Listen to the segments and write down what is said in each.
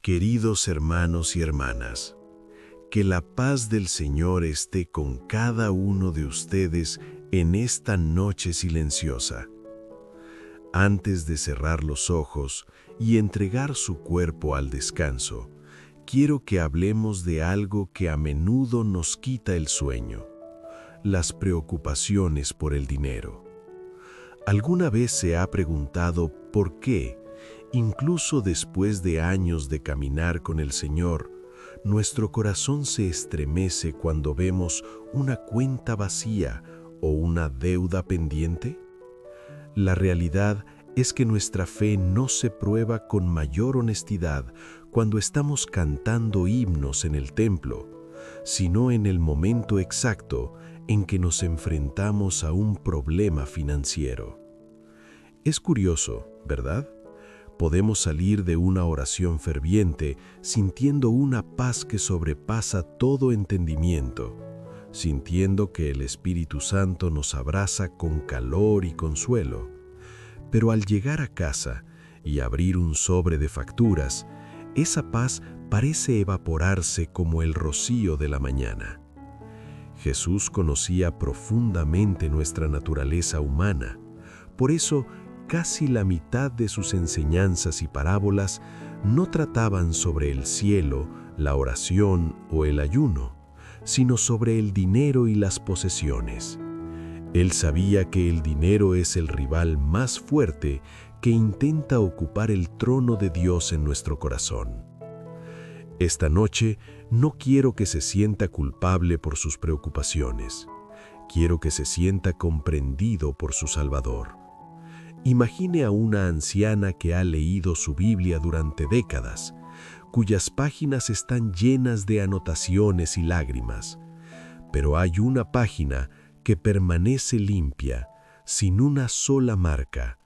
Queridos hermanos y hermanas, que la paz del Señor esté con cada uno de ustedes en esta noche silenciosa. Antes de cerrar los ojos y entregar su cuerpo al descanso, quiero que hablemos de algo que a menudo nos quita el sueño: las preocupaciones por el dinero. ¿Alguna vez se ha preguntado por qué, incluso después de años de caminar con el Señor, nuestro corazón se estremece cuando vemos una cuenta vacía o una deuda pendiente? La realidad es que nuestra fe no se prueba con mayor honestidad cuando estamos cantando himnos en el templo, sino en el momento exacto en que nos enfrentamos a un problema financiero. Es curioso, ¿verdad? Podemos salir de una oración ferviente sintiendo una paz que sobrepasa todo entendimiento, sintiendo que el Espíritu Santo nos abraza con calor y consuelo. Pero al llegar a casa y abrir un sobre de facturas, esa paz parece evaporarse como el rocío de la mañana. Jesús conocía profundamente nuestra naturaleza humana. Por eso, casi la mitad de sus enseñanzas y parábolas no trataban sobre el cielo, la oración o el ayuno, sino sobre el dinero y las posesiones. Él sabía que el dinero es el rival más fuerte que intenta ocupar el trono de Dios en nuestro corazón. Esta noche no quiero que se sienta culpable por sus preocupaciones. Quiero que se sienta comprendido por su Salvador. Imagine a una anciana que ha leído su Biblia durante décadas, cuyas páginas están llenas de anotaciones y lágrimas. Pero hay una página que permanece limpia, sin una sola marca.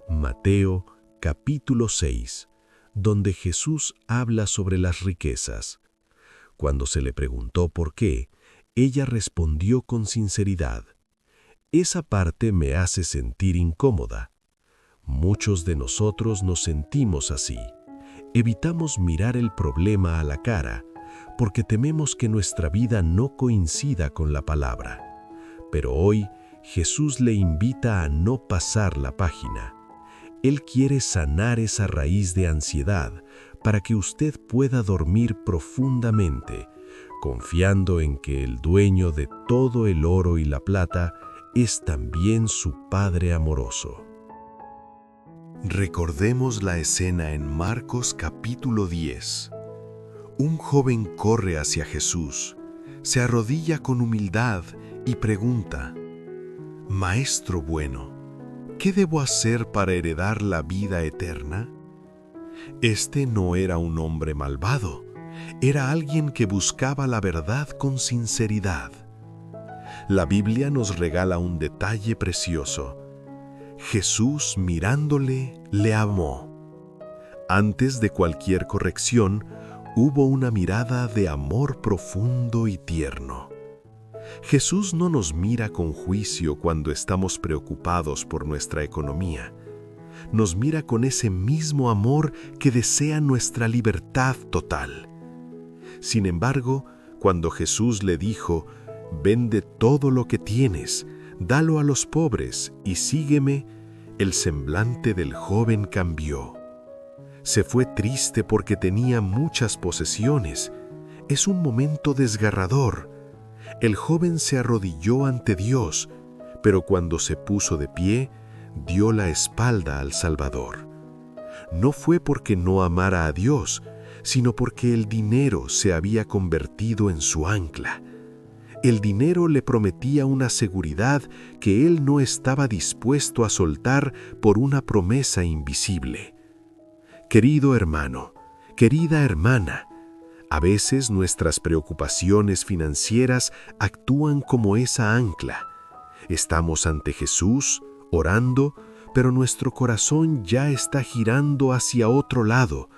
Mateo, capítulo 6, donde Jesús habla sobre las riquezas. Cuando se le preguntó por qué, ella respondió con sinceridad: «Esa parte me hace sentir incómoda». Muchos de nosotros nos sentimos así. Evitamos mirar el problema a la cara, porque tememos que nuestra vida no coincida con la palabra. Pero hoy Jesús le invita a no pasar la página. Él quiere sanar esa raíz de ansiedad para que usted pueda dormir profundamente, confiando en que el dueño de todo el oro y la plata es también su Padre amoroso. Recordemos la escena en Marcos capítulo 10. Un joven corre hacia Jesús, se arrodilla con humildad y pregunta: «Maestro bueno, ¿qué debo hacer para heredar la vida eterna?». Este no era un hombre malvado, era alguien que buscaba la verdad con sinceridad. La Biblia nos regala un detalle precioso. Jesús, mirándole, le amó. Antes de cualquier corrección, hubo una mirada de amor profundo y tierno. Jesús no nos mira con juicio cuando estamos preocupados por nuestra economía. Nos mira con ese mismo amor que desea nuestra libertad total. Sin embargo, cuando Jesús le dijo: «Vende todo lo que tienes, dalo a los pobres y sígueme», el semblante del joven cambió. Se fue triste porque tenía muchas posesiones. Es un momento desgarrador. El joven se arrodilló ante Dios, pero cuando se puso de pie, dio la espalda al Salvador. No fue porque no amara a Dios, sino porque el dinero se había convertido en su ancla. El dinero le prometía una seguridad que él no estaba dispuesto a soltar por una promesa invisible. Querido hermano, querida hermana, a veces nuestras preocupaciones financieras actúan como esa ancla. Estamos ante Jesús, orando, pero nuestro corazón ya está girando hacia otro lado,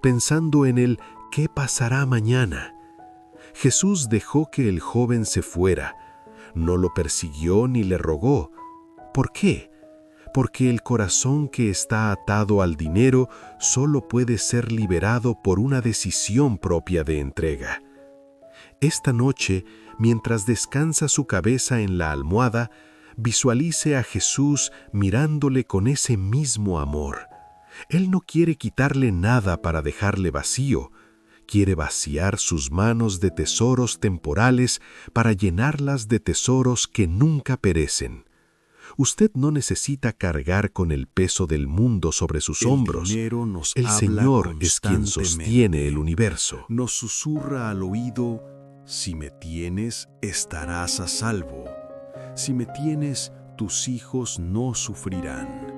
pensando en el «¿qué pasará mañana?». Jesús dejó que el joven se fuera. No lo persiguió ni le rogó. ¿Por qué? porque el corazón que está atado al dinero solo puede ser liberado por una decisión propia de entrega. Esta noche, mientras descansa su cabeza en la almohada, visualice a Jesús mirándole con ese mismo amor. Él no quiere quitarle nada para dejarle vacío. Quiere vaciar sus manos de tesoros temporales para llenarlas de tesoros que nunca perecen. Usted no necesita cargar con el peso del mundo sobre sus hombros. El Señor es quien sostiene el universo. Nos susurra al oído: si me tienes, estarás a salvo. Si me tienes, tus hijos no sufrirán.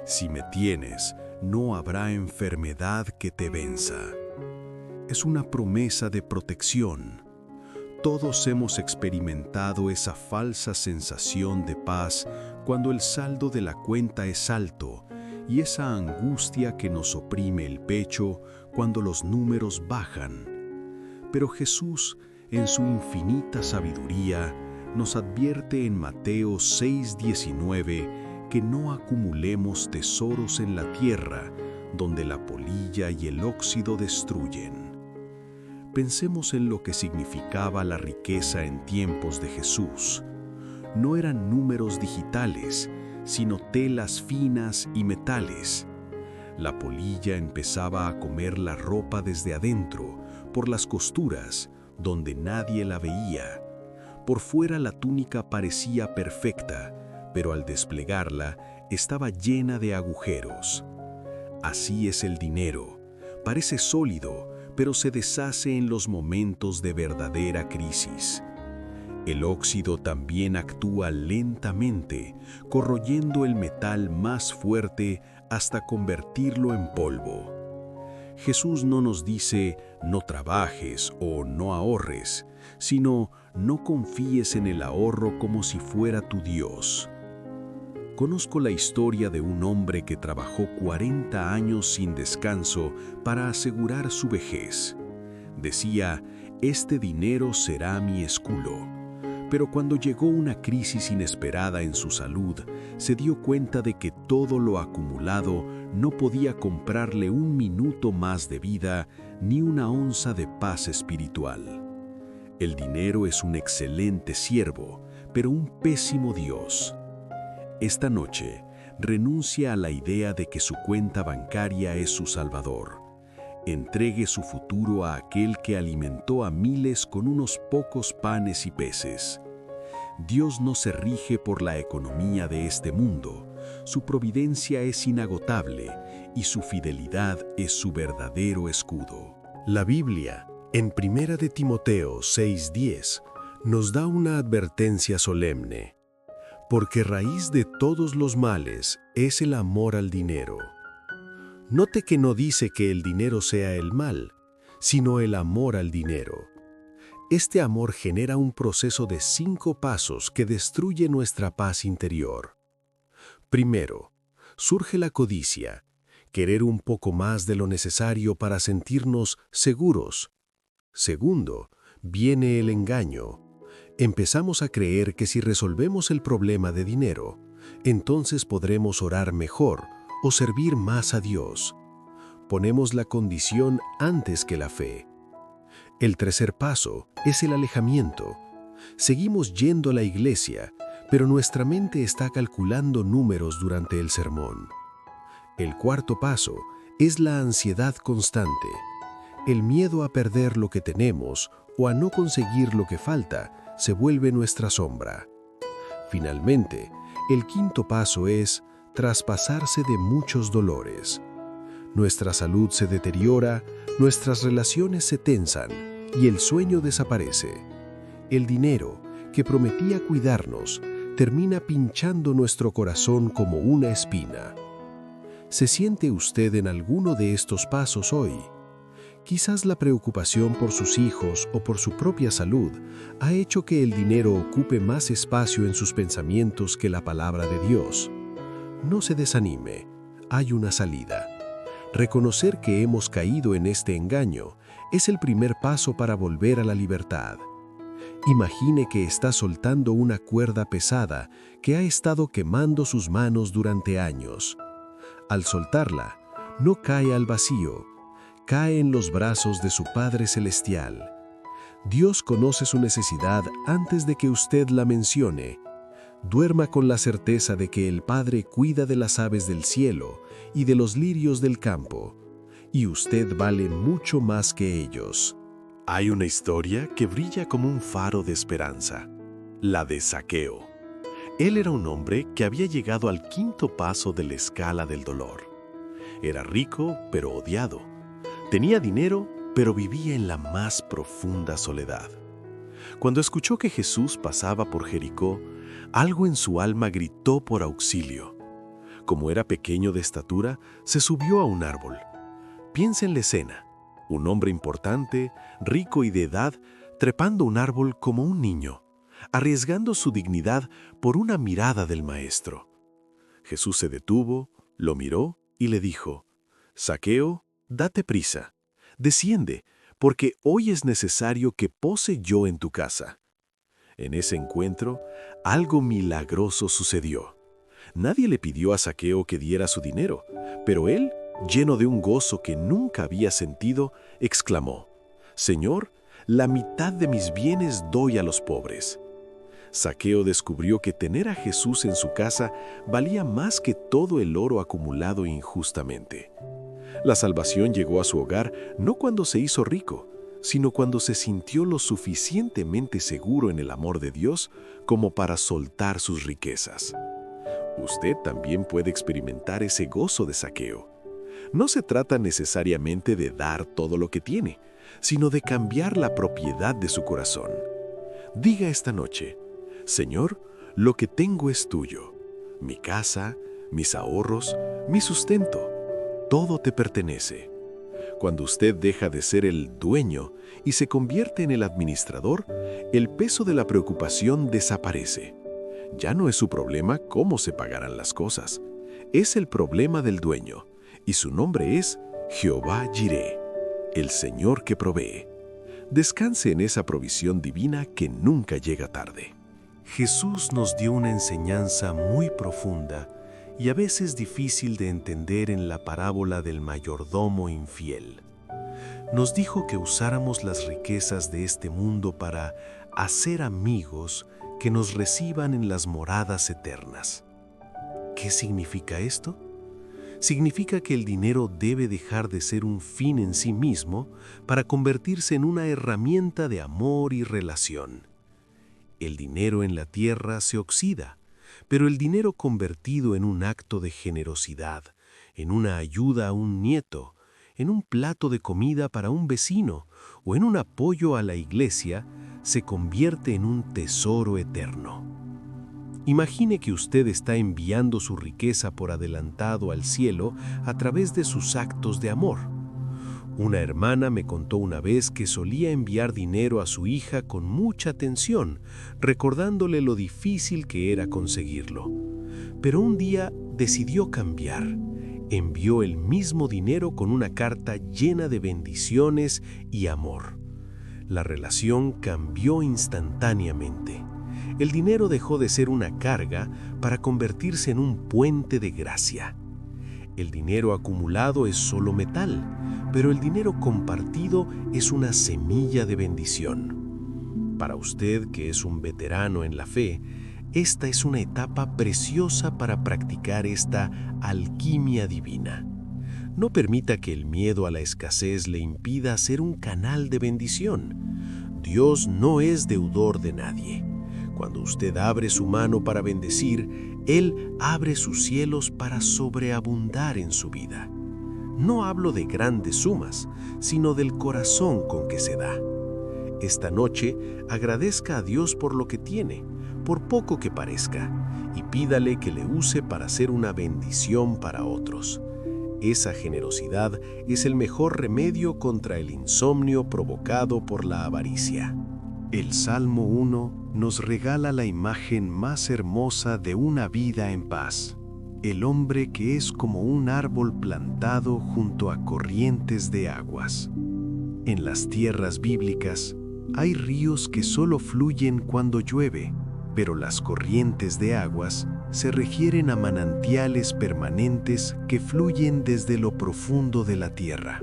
Si me tienes, no habrá enfermedad que te venza. Es una promesa de protección. Todos hemos experimentado esa falsa sensación de paz cuando el saldo de la cuenta es alto y esa angustia que nos oprime el pecho cuando los números bajan. Pero Jesús, en su infinita sabiduría, nos advierte en Mateo 6:19 que no acumulemos tesoros en la tierra, donde la polilla y el óxido destruyen. Pensemos en lo que significaba la riqueza en tiempos de Jesús. No eran números digitales, sino telas finas y metales. La polilla empezaba a comer la ropa desde adentro, por las costuras, donde nadie la veía. Por fuera la túnica parecía perfecta, pero al desplegarla estaba llena de agujeros. Así es el dinero. Parece sólido, pero se deshace en los momentos de verdadera crisis. El óxido también actúa lentamente, corroyendo el metal más fuerte hasta convertirlo en polvo. Jesús no nos dice no trabajes o no ahorres, sino no confíes en el ahorro como si fuera tu Dios. Conozco la historia de un hombre que trabajó 40 años sin descanso para asegurar su vejez. Decía: este dinero será mi escudo. Pero cuando llegó una crisis inesperada en su salud, se dio cuenta de que todo lo acumulado no podía comprarle un minuto más de vida ni una onza de paz espiritual. El dinero es un excelente siervo, pero un pésimo Dios. Esta noche, renuncia a la idea de que su cuenta bancaria es su salvador. Entregue su futuro a aquel que alimentó a miles con unos pocos panes y peces. Dios no se rige por la economía de este mundo. Su providencia es inagotable y su fidelidad es su verdadero escudo. La Biblia, en 1 de Timoteo 6:10, nos da una advertencia solemne. Porque raíz de todos los males es el amor al dinero. Note que no dice que el dinero sea el mal, sino el amor al dinero. Este amor genera un proceso de 5 pasos que destruye nuestra paz interior. Primero, surge la codicia, querer un poco más de lo necesario para sentirnos seguros. Segundo, viene el engaño. Empezamos a creer que si resolvemos el problema de dinero, entonces podremos orar mejor o servir más a Dios. Ponemos la condición antes que la fe. El tercer paso es el alejamiento. Seguimos yendo a la iglesia, pero nuestra mente está calculando números durante el sermón. El cuarto paso es la ansiedad constante. El miedo a perder lo que tenemos o a no conseguir lo que falta se vuelve nuestra sombra. Finalmente, el quinto paso es traspasarse de muchos dolores. Nuestra salud se deteriora, nuestras relaciones se tensan y el sueño desaparece. El dinero, que prometía cuidarnos, termina pinchando nuestro corazón como una espina. ¿Se siente usted en alguno de estos pasos hoy? Quizás la preocupación por sus hijos o por su propia salud ha hecho que el dinero ocupe más espacio en sus pensamientos que la palabra de Dios. No se desanime, hay una salida. Reconocer que hemos caído en este engaño es el primer paso para volver a la libertad. Imagine que está soltando una cuerda pesada que ha estado quemando sus manos durante años. Al soltarla, no cae al vacío, cae en los brazos de su Padre Celestial. Dios conoce su necesidad antes de que usted la mencione. Duerma con la certeza de que el Padre cuida de las aves del cielo y de los lirios del campo, y usted vale mucho más que ellos. Hay una historia que brilla como un faro de esperanza, la de Zaqueo. Él era un hombre que había llegado al quinto paso de la escala del dolor. Era rico, pero odiado. Tenía dinero, pero vivía en la más profunda soledad. Cuando escuchó que Jesús pasaba por Jericó, algo en su alma gritó por auxilio. Como era pequeño de estatura, se subió a un árbol. Piensa en la escena. Un hombre importante, rico y de edad, trepando un árbol como un niño, arriesgando su dignidad por una mirada del maestro. Jesús se detuvo, lo miró y le dijo: «Zaqueo, date prisa, desciende, porque hoy es necesario que pose yo en tu casa». En ese encuentro, algo milagroso sucedió. Nadie le pidió a Zaqueo que diera su dinero, pero él, lleno de un gozo que nunca había sentido, exclamó: «Señor, la mitad de mis bienes doy a los pobres». Zaqueo descubrió que tener a Jesús en su casa valía más que todo el oro acumulado injustamente. La salvación llegó a su hogar no cuando se hizo rico, sino cuando se sintió lo suficientemente seguro en el amor de Dios como para soltar sus riquezas. Usted también puede experimentar ese gozo de Zaqueo. No se trata necesariamente de dar todo lo que tiene, sino de cambiar la propiedad de su corazón. Diga esta noche: «Señor, lo que tengo es tuyo. Mi casa, mis ahorros, mi sustento, todo te pertenece». Cuando usted deja de ser el dueño y se convierte en el administrador, el peso de la preocupación desaparece. Ya no es su problema cómo se pagarán las cosas. Es el problema del dueño, y su nombre es Jehová Jireh, el Señor que provee. Descanse en esa provisión divina que nunca llega tarde. Jesús nos dio una enseñanza muy profunda y a veces difícil de entender en la parábola del mayordomo infiel. Nos dijo que usáramos las riquezas de este mundo para hacer amigos que nos reciban en las moradas eternas. ¿Qué significa esto? Significa que el dinero debe dejar de ser un fin en sí mismo para convertirse en una herramienta de amor y relación. El dinero en la tierra se oxida, pero el dinero convertido en un acto de generosidad, en una ayuda a un nieto, en un plato de comida para un vecino o en un apoyo a la iglesia, se convierte en un tesoro eterno. Imagine que usted está enviando su riqueza por adelantado al cielo a través de sus actos de amor. Una hermana me contó una vez que solía enviar dinero a su hija con mucha atención, recordándole lo difícil que era conseguirlo. Pero un día decidió cambiar. Envió el mismo dinero con una carta llena de bendiciones y amor. La relación cambió instantáneamente. El dinero dejó de ser una carga para convertirse en un puente de gracia. El dinero acumulado es solo metal, pero el dinero compartido es una semilla de bendición. Para usted, que es un veterano en la fe, esta es una etapa preciosa para practicar esta alquimia divina. No permita que el miedo a la escasez le impida ser un canal de bendición. Dios no es deudor de nadie. Cuando usted abre su mano para bendecir, Él abre sus cielos para sobreabundar en su vida. No hablo de grandes sumas, sino del corazón con que se da. Esta noche, agradezca a Dios por lo que tiene, por poco que parezca, y pídale que le use para ser una bendición para otros. Esa generosidad es el mejor remedio contra el insomnio provocado por la avaricia. El Salmo 1 nos regala la imagen más hermosa de una vida en paz. El hombre que es como un árbol plantado junto a corrientes de aguas. En las tierras bíblicas, Hay ríos que solo fluyen cuando llueve, pero las corrientes de aguas se refieren a manantiales permanentes que fluyen desde lo profundo de la tierra.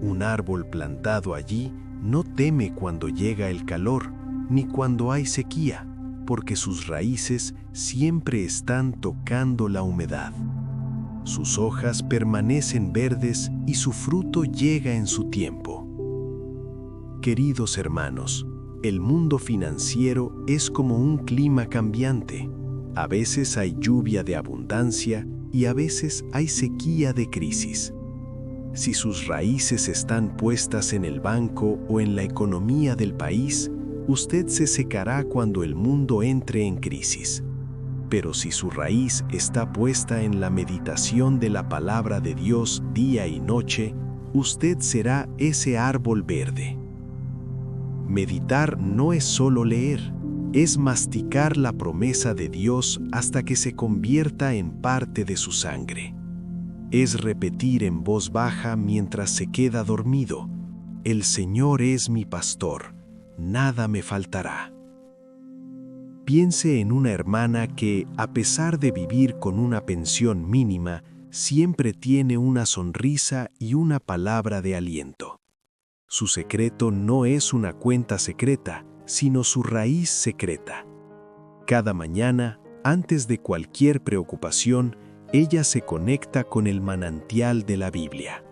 Un árbol plantado allí no teme cuando llega el calor, ni cuando hay sequía, porque sus raíces siempre están tocando la humedad. Sus hojas permanecen verdes y su fruto llega en su tiempo. Queridos hermanos, el mundo financiero es como un clima cambiante. A veces hay lluvia de abundancia y a veces hay sequía de crisis. Si sus raíces están puestas en el banco o en la economía del país, usted se secará cuando el mundo entre en crisis. Pero si su raíz está puesta en la meditación de la palabra de Dios día y noche, usted será ese árbol verde. Meditar no es solo leer, es masticar la promesa de Dios hasta que se convierta en parte de su sangre. Es repetir en voz baja mientras se queda dormido: el Señor es mi pastor, nada me faltará. Piense en una hermana que, a pesar de vivir con una pensión mínima, siempre tiene una sonrisa y una palabra de aliento. Su secreto no es una cuenta secreta, sino su raíz secreta. Cada mañana, antes de cualquier preocupación, ella se conecta con el manantial de la Biblia.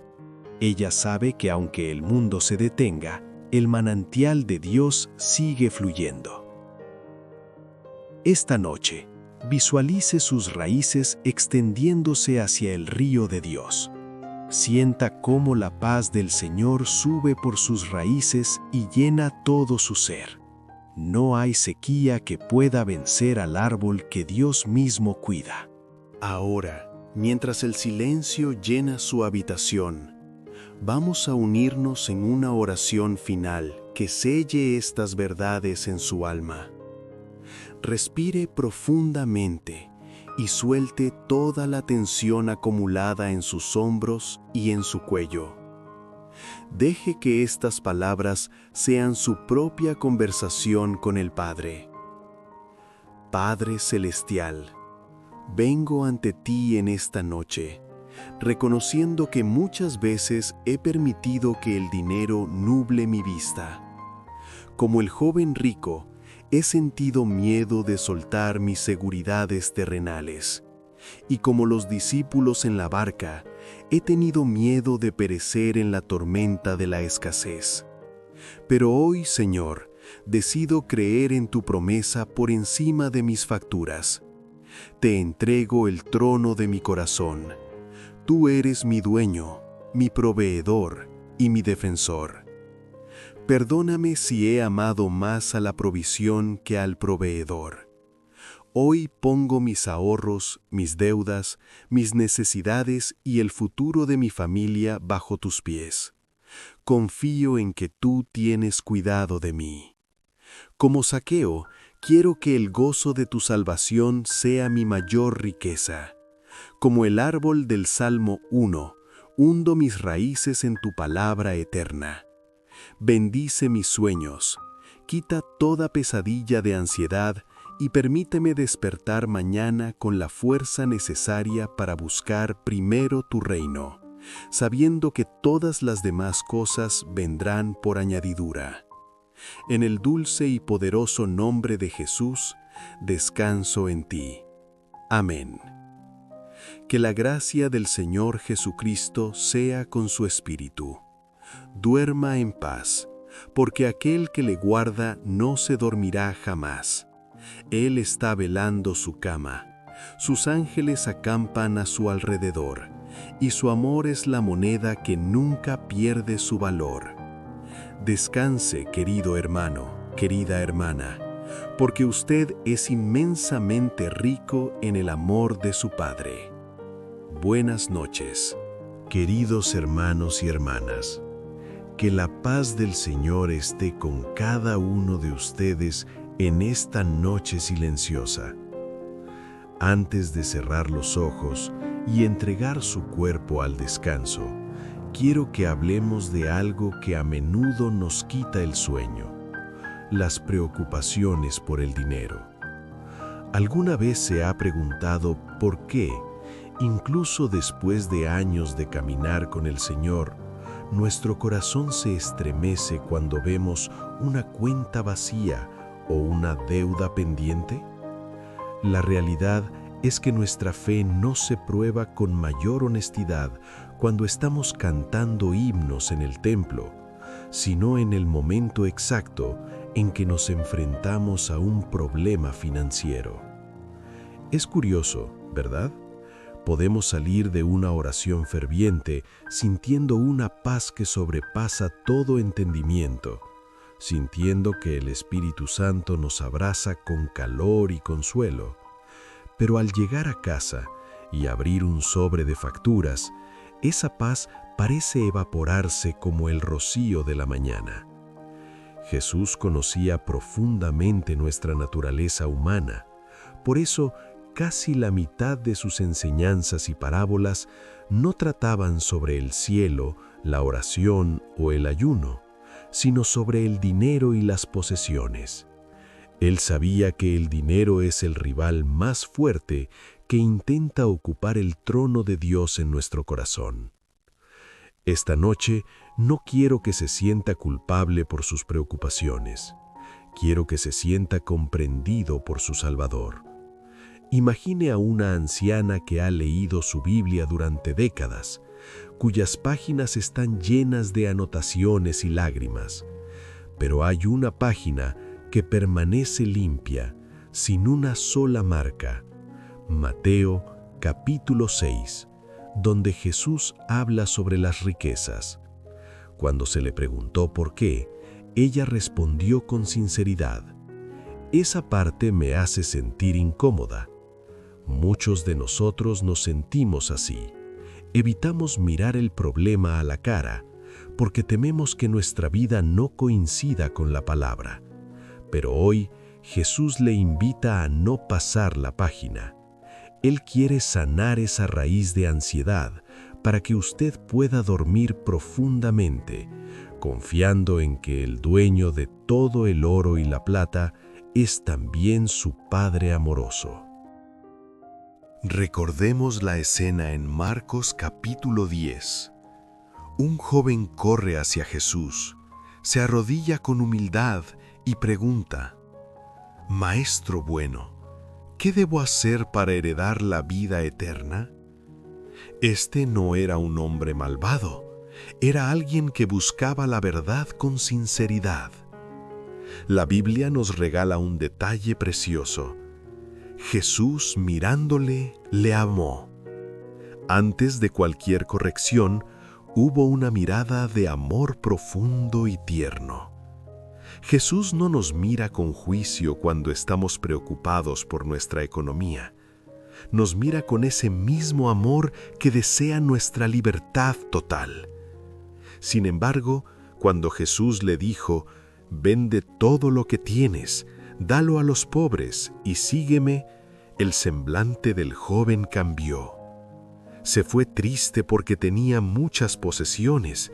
Ella sabe que aunque el mundo se detenga, el manantial de Dios sigue fluyendo. Esta noche, visualice sus raíces extendiéndose hacia el río de Dios. Sienta cómo la paz del Señor sube por sus raíces y llena todo su ser. No hay sequía que pueda vencer al árbol que Dios mismo cuida. Ahora, mientras el silencio llena su habitación, vamos a unirnos en una oración final que selle estas verdades en su alma. Respire profundamente y suelte toda la tensión acumulada en sus hombros y en su cuello. Deje que estas palabras sean su propia conversación con el Padre. Padre Celestial, vengo ante ti en esta noche, reconociendo que muchas veces he permitido que el dinero nuble mi vista. Como el joven rico, he sentido miedo de soltar mis seguridades terrenales, y como los discípulos en la barca, he tenido miedo de perecer en la tormenta de la escasez. Pero hoy, Señor, decido creer en tu promesa por encima de mis facturas. Te entrego el trono de mi corazón. Tú eres mi dueño, mi proveedor y mi defensor. Perdóname si he amado más a la provisión que al proveedor. Hoy pongo mis ahorros, mis deudas, mis necesidades y el futuro de mi familia bajo tus pies. Confío en que tú tienes cuidado de mí. Como Zaqueo, quiero que el gozo de tu salvación sea mi mayor riqueza. Como el árbol del Salmo 1, hundo mis raíces en tu palabra eterna. Bendice mis sueños, quita toda pesadilla de ansiedad y permíteme despertar mañana con la fuerza necesaria para buscar primero tu reino, sabiendo que todas las demás cosas vendrán por añadidura. En el dulce y poderoso nombre de Jesús, descanso en ti. Amén. Que la gracia del Señor Jesucristo sea con su espíritu. Duerma en paz, porque aquel que le guarda no se dormirá jamás. Él está velando su cama, sus ángeles acampan a su alrededor, y su amor es la moneda que nunca pierde su valor. Descanse, querido hermano, querida hermana, porque usted es inmensamente rico en el amor de su Padre. Buenas noches. Queridos hermanos y hermanas, que la paz del Señor esté con cada uno de ustedes en esta noche silenciosa. Antes de cerrar los ojos y entregar su cuerpo al descanso, quiero que hablemos de algo que a menudo nos quita el sueño: las preocupaciones por el dinero. ¿Alguna vez se ha preguntado por qué, incluso después de años de caminar con el Señor, nuestro corazón se estremece cuando vemos una cuenta vacía o una deuda pendiente? La realidad es que nuestra fe no se prueba con mayor honestidad cuando estamos cantando himnos en el templo, sino en el momento exacto en que nos enfrentamos a un problema financiero. Es curioso, ¿verdad? Podemos salir de una oración ferviente sintiendo una paz que sobrepasa todo entendimiento, sintiendo que el Espíritu Santo nos abraza con calor y consuelo. Pero al llegar a casa y abrir un sobre de facturas, esa paz parece evaporarse como el rocío de la mañana. Jesús conocía profundamente nuestra naturaleza humana. Por eso, casi la mitad de sus enseñanzas y parábolas no trataban sobre el cielo, la oración o el ayuno, sino sobre el dinero y las posesiones. Él sabía que el dinero es el rival más fuerte que intenta ocupar el trono de Dios en nuestro corazón. Esta noche no quiero que se sienta culpable por sus preocupaciones. Quiero que se sienta comprendido por su Salvador. Imagine a una anciana que ha leído su Biblia durante décadas, cuyas páginas están llenas de anotaciones y lágrimas. Pero hay una página que permanece limpia, sin una sola marca. Mateo, capítulo 6, donde Jesús habla sobre las riquezas. Cuando se le preguntó por qué, ella respondió con sinceridad: «Esa parte me hace sentir incómoda». Muchos de nosotros nos sentimos así. Evitamos mirar el problema a la cara, porque tememos que nuestra vida no coincida con la palabra. Pero hoy Jesús le invita a no pasar la página. Él quiere sanar esa raíz de ansiedad para que usted pueda dormir profundamente, confiando en que el dueño de todo el oro y la plata es también su Padre amoroso. Recordemos la escena en Marcos capítulo 10. Un joven corre hacia Jesús, se arrodilla con humildad y pregunta: «Maestro bueno, ¿qué debo hacer para heredar la vida eterna?». Este no era un hombre malvado, era alguien que buscaba la verdad con sinceridad. La Biblia nos regala un detalle precioso. Jesús, mirándole, le amó. Antes de cualquier corrección, hubo una mirada de amor profundo y tierno. Jesús no nos mira con juicio cuando estamos preocupados por nuestra economía. Nos mira con ese mismo amor que desea nuestra libertad total. Sin embargo, cuando Jesús le dijo: «Vende todo lo que tienes, dalo a los pobres y sígueme», el semblante del joven cambió. Se fue triste porque tenía muchas posesiones.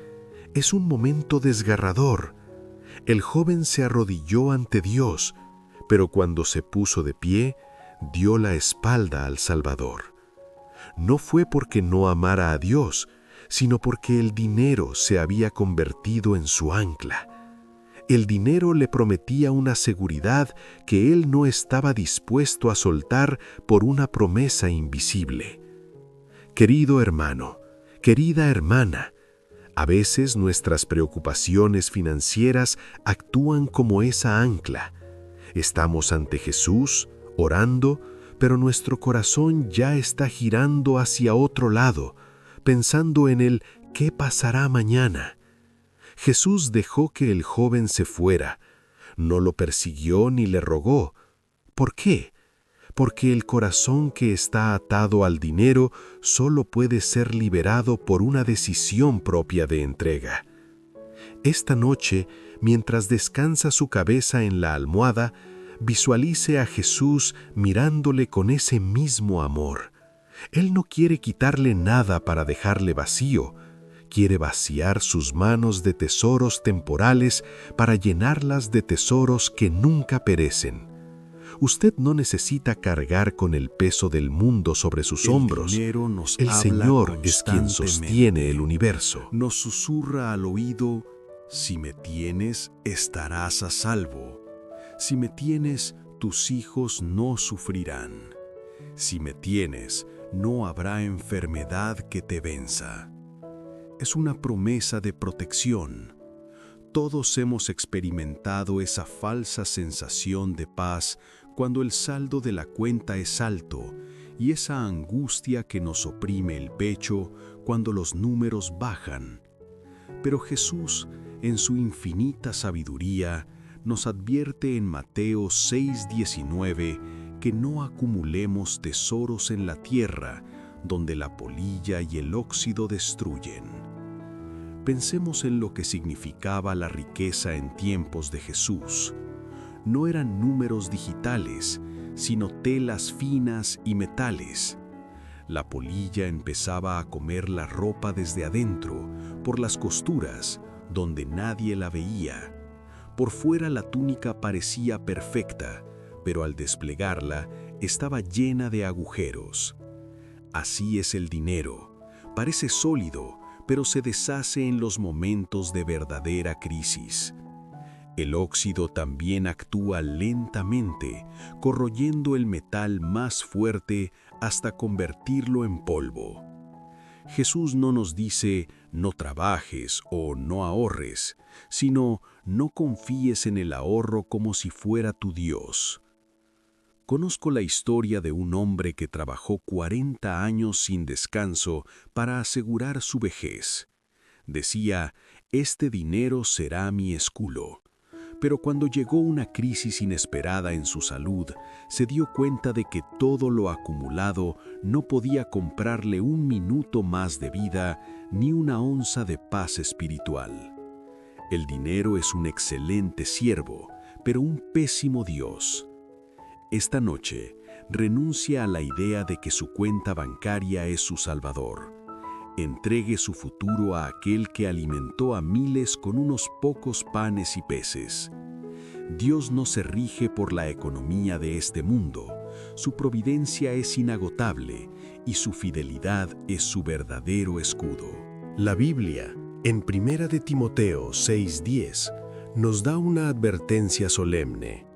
Es un momento desgarrador. El joven se arrodilló ante Dios, pero cuando se puso de pie, dio la espalda al Salvador. No fue porque no amara a Dios, sino porque el dinero se había convertido en su ancla. El dinero le prometía una seguridad que él no estaba dispuesto a soltar por una promesa invisible. Querido hermano, querida hermana, a veces nuestras preocupaciones financieras actúan como esa ancla. Estamos ante Jesús, orando, pero nuestro corazón ya está girando hacia otro lado, pensando en el ¿qué pasará mañana? Jesús dejó que el joven se fuera. No lo persiguió ni le rogó. ¿Por qué? Porque el corazón que está atado al dinero solo puede ser liberado por una decisión propia de entrega. Esta noche, mientras descansa su cabeza en la almohada, visualice a Jesús mirándole con ese mismo amor. Él no quiere quitarle nada para dejarle vacío. quiere vaciar sus manos de tesoros temporales para llenarlas de tesoros que nunca perecen. Usted no necesita cargar con el peso del mundo sobre sus hombros. El Señor es quien sostiene el universo. Nos susurra al oído: si me tienes, estarás a salvo. Si me tienes, tus hijos no sufrirán. Si me tienes, no habrá enfermedad que te venza. Es una promesa de protección. Todos hemos experimentado esa falsa sensación de paz cuando el saldo de la cuenta es alto y esa angustia que nos oprime el pecho cuando los números bajan. Pero Jesús, en su infinita sabiduría, nos advierte en Mateo 6:19 que no acumulemos tesoros en la tierra, donde la polilla y el óxido destruyen. Pensemos en lo que significaba la riqueza en tiempos de Jesús. No eran números digitales, sino telas finas y metales. La polilla empezaba a comer la ropa desde adentro, por las costuras, donde nadie la veía. Por fuera la túnica parecía perfecta, pero al desplegarla estaba llena de agujeros. Así es el dinero. Parece sólido, pero se deshace en los momentos de verdadera crisis. El óxido también actúa lentamente, corroyendo el metal más fuerte hasta convertirlo en polvo. Jesús no nos dice no trabajes o no ahorres, sino no confíes en el ahorro como si fuera tu Dios. Conozco la historia de un hombre que trabajó 40 años sin descanso para asegurar su vejez. Decía: este dinero será mi escudo. Pero cuando llegó una crisis inesperada en su salud, se dio cuenta de que todo lo acumulado no podía comprarle un minuto más de vida ni una onza de paz espiritual. El dinero es un excelente siervo, pero un pésimo Dios. Esta noche, renuncia a la idea de que su cuenta bancaria es su salvador. Entregue su futuro a aquel que alimentó a miles con unos pocos panes y peces. Dios no se rige por la economía de este mundo. Su providencia es inagotable y su fidelidad es su verdadero escudo. La Biblia, en 1 de Timoteo 6:10, nos da una advertencia solemne.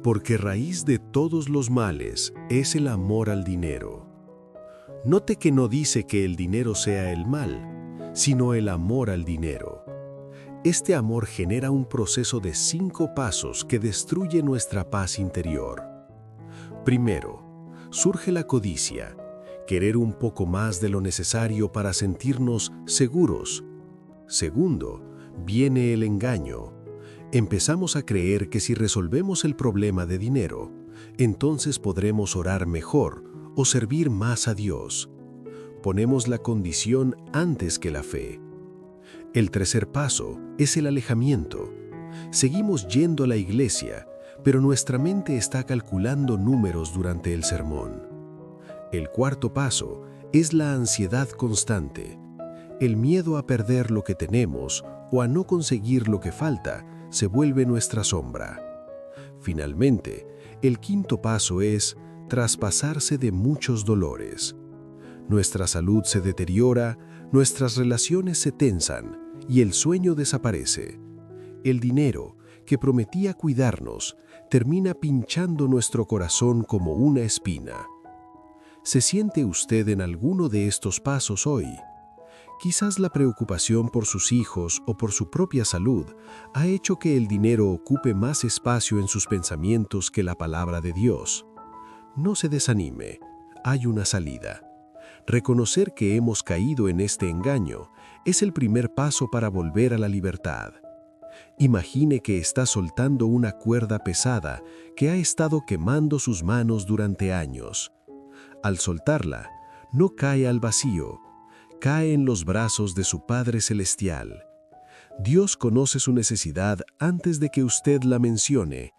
Porque raíz de todos los males es el amor al dinero. Note que no dice que el dinero sea el mal, sino el amor al dinero. Este amor genera un proceso de 5 pasos que destruye nuestra paz interior. Primero, surge la codicia, querer un poco más de lo necesario para sentirnos seguros. Segundo, viene el engaño. Empezamos a creer que si resolvemos el problema de dinero, entonces podremos orar mejor o servir más a Dios. Ponemos la condición antes que la fe. El tercer paso es el alejamiento. Seguimos yendo a la iglesia, pero nuestra mente está calculando números durante el sermón. El cuarto paso es la ansiedad constante. El miedo a perder lo que tenemos o a no conseguir lo que falta se vuelve nuestra sombra. Finalmente, el quinto paso es traspasarse de muchos dolores. Nuestra salud se deteriora, nuestras relaciones se tensan y el sueño desaparece. El dinero, que prometía cuidarnos, termina pinchando nuestro corazón como una espina. ¿Se siente usted en alguno de estos pasos hoy? Quizás la preocupación por sus hijos o por su propia salud ha hecho que el dinero ocupe más espacio en sus pensamientos que la palabra de Dios. No se desanime, hay una salida. Reconocer que hemos caído en este engaño es el primer paso para volver a la libertad. Imagine que está soltando una cuerda pesada que ha estado quemando sus manos durante años. Al soltarla, no cae al vacío, cae en los brazos de su Padre Celestial. Dios conoce su necesidad antes de que usted la mencione.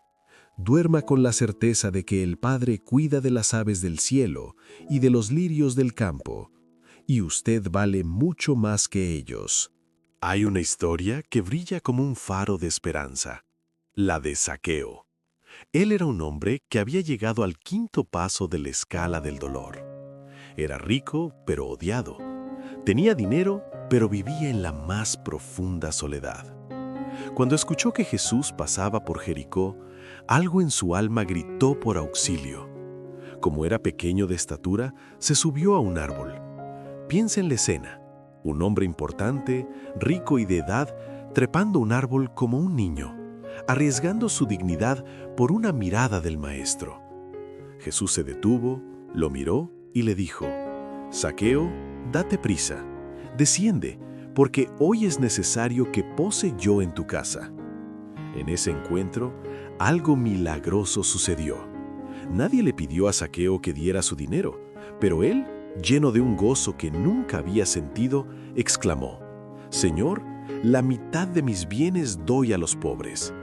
Duerma con la certeza de que el Padre cuida de las aves del cielo y de los lirios del campo, y usted vale mucho más que ellos. Hay una historia que brilla como un faro de esperanza, la de Zaqueo. Él era un hombre que había llegado al quinto paso de la escala del dolor. Era rico, pero odiado. Tenía dinero, pero vivía en la más profunda soledad. Cuando escuchó que Jesús pasaba por Jericó, algo en su alma gritó por auxilio. Como era pequeño de estatura, se subió a un árbol. Piensa en la escena. Un hombre importante, rico y de edad, trepando un árbol como un niño, arriesgando su dignidad por una mirada del maestro. Jesús se detuvo, lo miró y le dijo: «Zaqueo, date prisa, desciende, porque hoy es necesario que pose yo en tu casa». En ese encuentro, algo milagroso sucedió. Nadie le pidió a Zaqueo que diera su dinero, pero él, lleno de un gozo que nunca había sentido, exclamó: «Señor, la mitad de mis bienes doy a los pobres».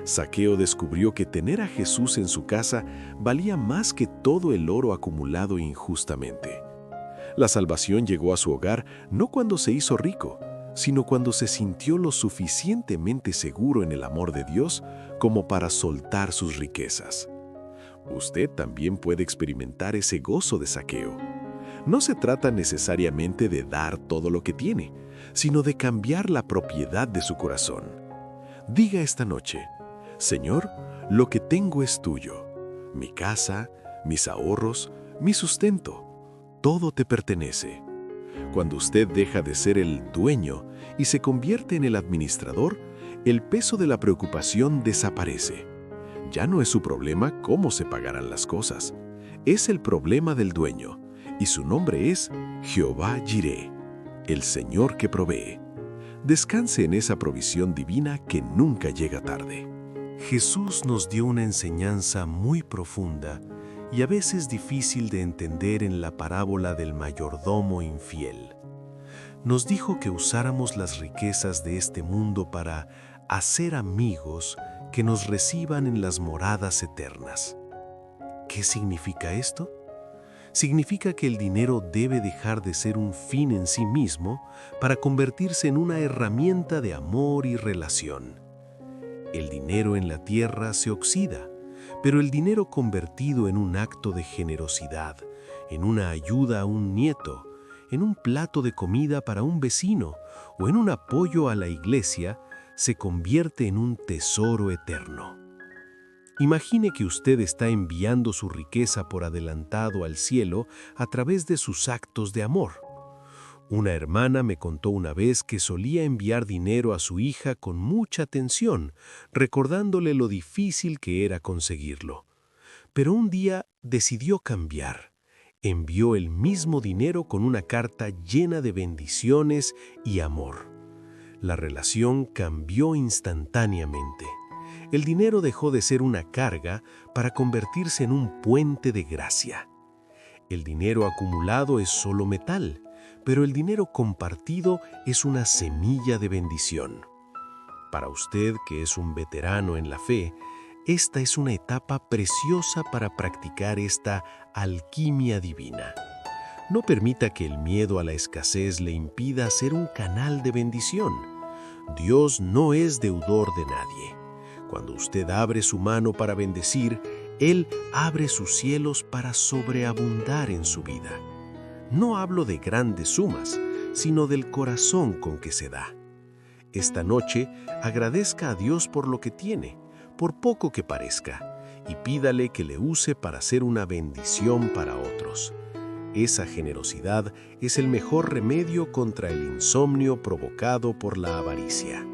Zaqueo descubrió que tener a Jesús en su casa valía más que todo el oro acumulado injustamente. La salvación llegó a su hogar no cuando se hizo rico, sino cuando se sintió lo suficientemente seguro en el amor de Dios como para soltar sus riquezas. Usted también puede experimentar ese gozo de Zaqueo. No se trata necesariamente de dar todo lo que tiene, sino de cambiar la propiedad de su corazón. Diga esta noche: «Señor, lo que tengo es tuyo. Mi casa, mis ahorros, mi sustento, todo te pertenece». Cuando usted deja de ser el dueño y se convierte en el administrador, el peso de la preocupación desaparece. Ya no es su problema cómo se pagarán las cosas. Es el problema del dueño, y su nombre es Jehová Jireh, el Señor que provee. Descanse en esa provisión divina que nunca llega tarde. Jesús nos dio una enseñanza muy profunda y a veces difícil de entender en la parábola del mayordomo infiel. Nos dijo que usáramos las riquezas de este mundo para hacer amigos que nos reciban en las moradas eternas. ¿Qué significa esto? Significa que el dinero debe dejar de ser un fin en sí mismo para convertirse en una herramienta de amor y relación. El dinero en la tierra se oxida, pero el dinero convertido en un acto de generosidad, en una ayuda a un nieto, en un plato de comida para un vecino o en un apoyo a la iglesia, se convierte en un tesoro eterno. Imagine que usted está enviando su riqueza por adelantado al cielo a través de sus actos de amor. Una hermana me contó una vez que solía enviar dinero a su hija con mucha atención, recordándole lo difícil que era conseguirlo. Pero un día decidió cambiar. Envió el mismo dinero con una carta llena de bendiciones y amor. La relación cambió instantáneamente. El dinero dejó de ser una carga para convertirse en un puente de gracia. El dinero acumulado es solo metal, pero el dinero compartido es una semilla de bendición. Para usted, que es un veterano en la fe, esta es una etapa preciosa para practicar esta alquimia divina. No permita que el miedo a la escasez le impida ser un canal de bendición. Dios no es deudor de nadie. Cuando usted abre su mano para bendecir, Él abre sus cielos para sobreabundar en su vida. No hablo de grandes sumas, sino del corazón con que se da. Esta noche, agradezca a Dios por lo que tiene, por poco que parezca, y pídale que le use para ser una bendición para otros. Esa generosidad es el mejor remedio contra el insomnio provocado por la avaricia.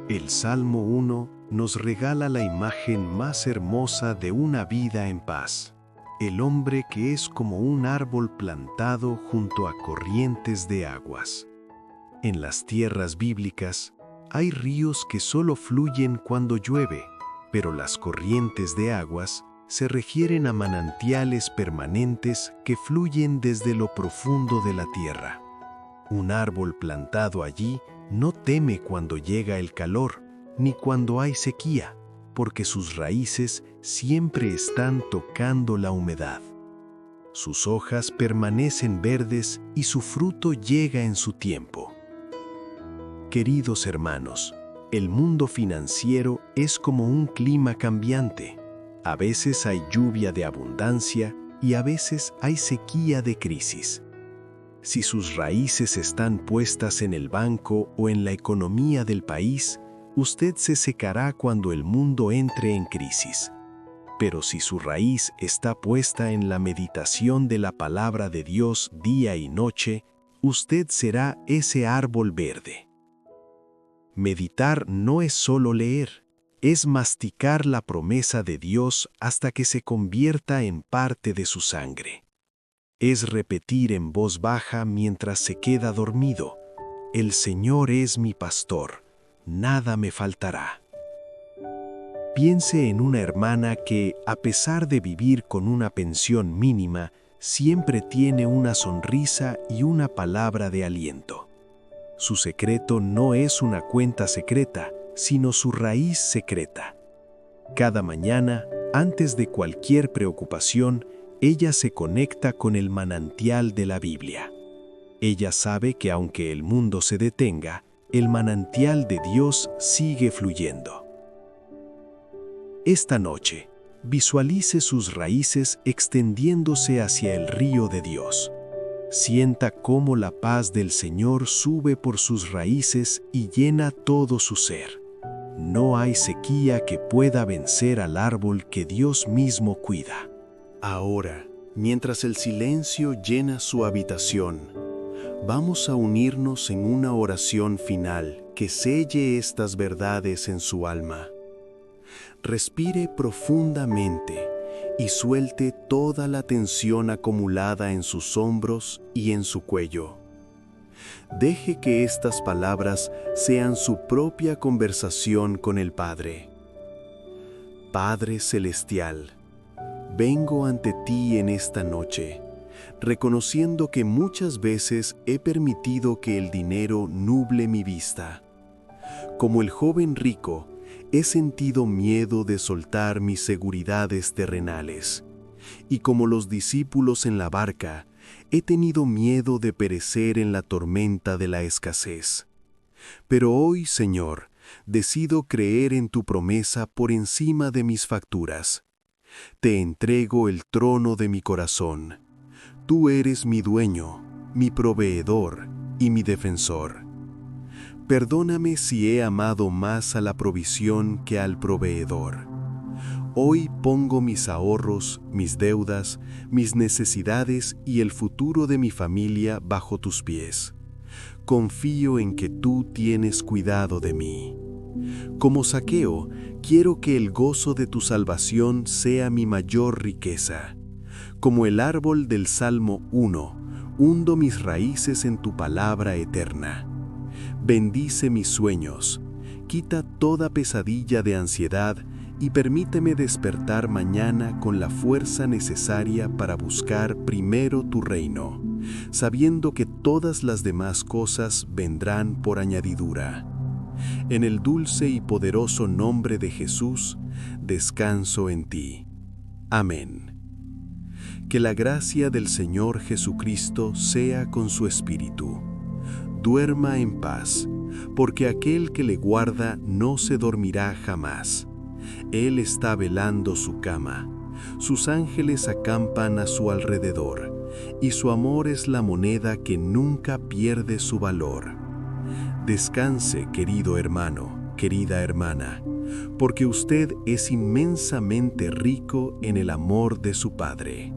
El Salmo 1 nos regala la imagen más hermosa de una vida en paz. El hombre que es como un árbol plantado junto a corrientes de aguas. En las tierras bíblicas, hay ríos que solo fluyen cuando llueve, pero las corrientes de aguas se refieren a manantiales permanentes que fluyen desde lo profundo de la tierra. Un árbol plantado allí no teme cuando llega el calor, ni cuando hay sequía, porque sus raíces siempre están tocando la humedad. sus hojas permanecen verdes y su fruto llega en su tiempo. Queridos hermanos, el mundo financiero es como un clima cambiante. A veces hay lluvia de abundancia y a veces hay sequía de crisis. Si sus raíces están puestas en el banco o en la economía del país, usted se secará cuando el mundo entre en crisis. Pero si su raíz está puesta en la meditación de la palabra de Dios día y noche, usted será ese árbol verde. Meditar no es solo leer, es masticar la promesa de Dios hasta que se convierta en parte de su sangre. Es repetir en voz baja mientras se queda dormido: el Señor es mi pastor, nada me faltará. Piense en una hermana que, a pesar de vivir con una pensión mínima, siempre tiene una sonrisa y una palabra de aliento. Su secreto no es una cuenta secreta, sino su raíz secreta. Cada mañana, antes de cualquier preocupación, ella se conecta con el manantial de la Biblia. Ella sabe que aunque el mundo se detenga, el manantial de Dios sigue fluyendo. Esta noche, visualice sus raíces extendiéndose hacia el río de Dios. Sienta cómo la paz del Señor sube por sus raíces y llena todo su ser. No hay sequía que pueda vencer al árbol que Dios mismo cuida. Ahora, mientras el silencio llena su habitación, vamos a unirnos en una oración final que selle estas verdades en su alma. Respire profundamente y suelte toda la tensión acumulada en sus hombros y en su cuello. Deje que estas palabras sean su propia conversación con el Padre. Padre Celestial, vengo ante ti en esta noche, reconociendo que muchas veces he permitido que el dinero nuble mi vista. Como el joven rico, he sentido miedo de soltar mis seguridades terrenales, y como los discípulos en la barca, he tenido miedo de perecer en la tormenta de la escasez. Pero hoy, Señor, decido creer en tu promesa por encima de mis facturas. Te entrego el trono de mi corazón. Tú eres mi dueño, mi proveedor y mi defensor. Perdóname si he amado más a la provisión que al proveedor. Hoy pongo mis ahorros, mis deudas, mis necesidades y el futuro de mi familia bajo tus pies. Confío en que tú tienes cuidado de mí. Como Zaqueo, quiero que el gozo de tu salvación sea mi mayor riqueza. Como el árbol del Salmo 1, hundo mis raíces en tu palabra eterna. Bendice mis sueños, quita toda pesadilla de ansiedad y permíteme despertar mañana con la fuerza necesaria para buscar primero tu reino, sabiendo que todas las demás cosas vendrán por añadidura. En el dulce y poderoso nombre de Jesús, descanso en ti. Amén. Que la gracia del Señor Jesucristo sea con su espíritu. Duerma en paz, porque aquel que le guarda no se dormirá jamás. Él está velando su cama, sus ángeles acampan a su alrededor, y su amor es la moneda que nunca pierde su valor. Descanse, querido hermano, querida hermana, porque usted es inmensamente rico en el amor de su Padre.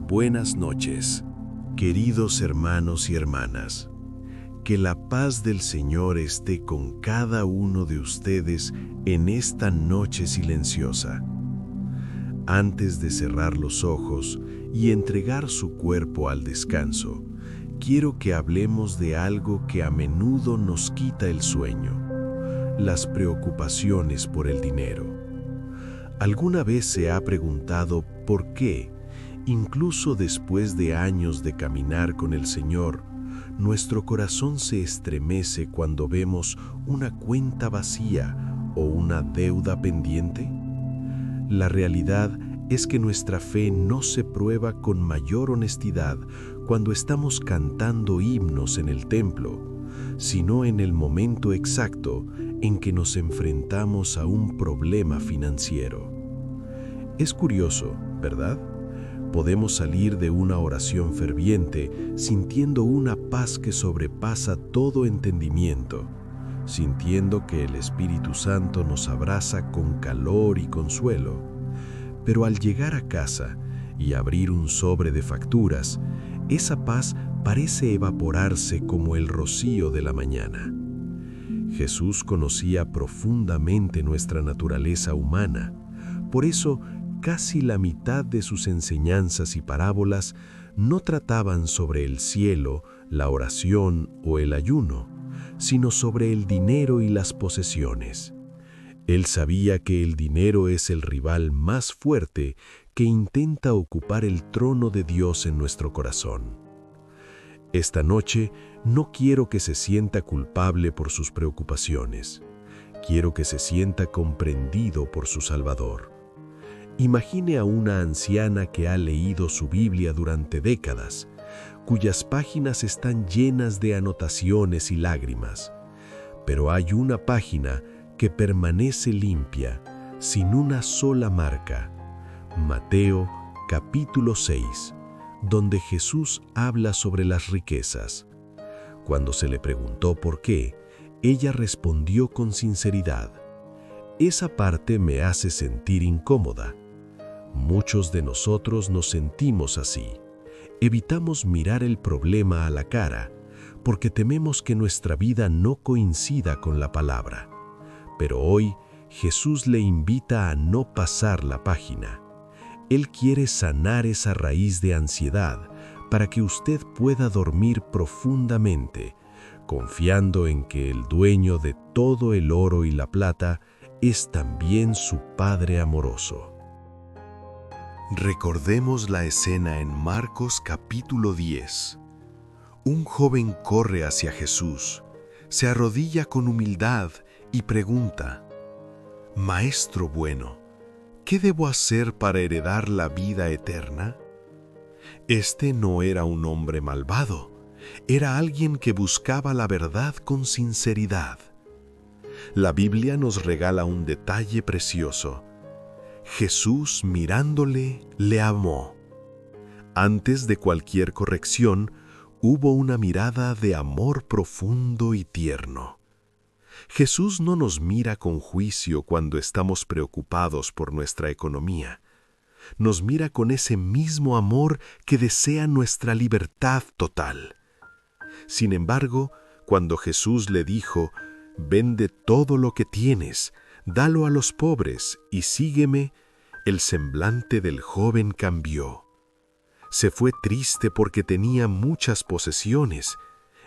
Buenas noches. Queridos hermanos y hermanas, que la paz del Señor esté con cada uno de ustedes en esta noche silenciosa. Antes de cerrar los ojos y entregar su cuerpo al descanso, quiero que hablemos de algo que a menudo nos quita el sueño: las preocupaciones por el dinero. ¿Alguna vez se ha preguntado por qué, incluso después de años de caminar con el Señor, nuestro corazón se estremece cuando vemos una cuenta vacía o una deuda pendiente? La realidad es que nuestra fe no se prueba con mayor honestidad cuando estamos cantando himnos en el templo, sino en el momento exacto en que nos enfrentamos a un problema financiero. Es curioso, ¿verdad? Podemos salir de una oración ferviente sintiendo una paz que sobrepasa todo entendimiento, sintiendo que el Espíritu Santo nos abraza con calor y consuelo. Pero al llegar a casa y abrir un sobre de facturas, esa paz parece evaporarse como el rocío de la mañana. Jesús conocía profundamente nuestra naturaleza humana. Por eso, casi la mitad de sus enseñanzas y parábolas no trataban sobre el cielo, la oración o el ayuno, sino sobre el dinero y las posesiones. Él sabía que el dinero es el rival más fuerte que intenta ocupar el trono de Dios en nuestro corazón. Esta noche no quiero que se sienta culpable por sus preocupaciones. Quiero que se sienta comprendido por su Salvador. Imagine a una anciana que ha leído su Biblia durante décadas, cuyas páginas están llenas de anotaciones y lágrimas. Pero hay una página que permanece limpia, sin una sola marca. Mateo, capítulo 6, donde Jesús habla sobre las riquezas. Cuando se le preguntó por qué, ella respondió con sinceridad: «Esa parte me hace sentir incómoda». Muchos de nosotros nos sentimos así. Evitamos mirar el problema a la cara, porque tememos que nuestra vida no coincida con la palabra. Pero hoy Jesús le invita a no pasar la página. Él quiere sanar esa raíz de ansiedad para que usted pueda dormir profundamente, confiando en que el dueño de todo el oro y la plata es también su Padre amoroso. Recordemos la escena en Marcos capítulo 10. Un joven corre hacia Jesús, se arrodilla con humildad y pregunta: «Maestro bueno, ¿qué debo hacer para heredar la vida eterna?». Este no era un hombre malvado, era alguien que buscaba la verdad con sinceridad. La Biblia nos regala un detalle precioso. Jesús, mirándole, le amó. Antes de cualquier corrección, hubo una mirada de amor profundo y tierno. Jesús no nos mira con juicio cuando estamos preocupados por nuestra economía. Nos mira con ese mismo amor que desea nuestra libertad total. Sin embargo, cuando Jesús le dijo: «Vende todo lo que tienes, dalo a los pobres y sígueme», el semblante del joven cambió. Se fue triste porque tenía muchas posesiones.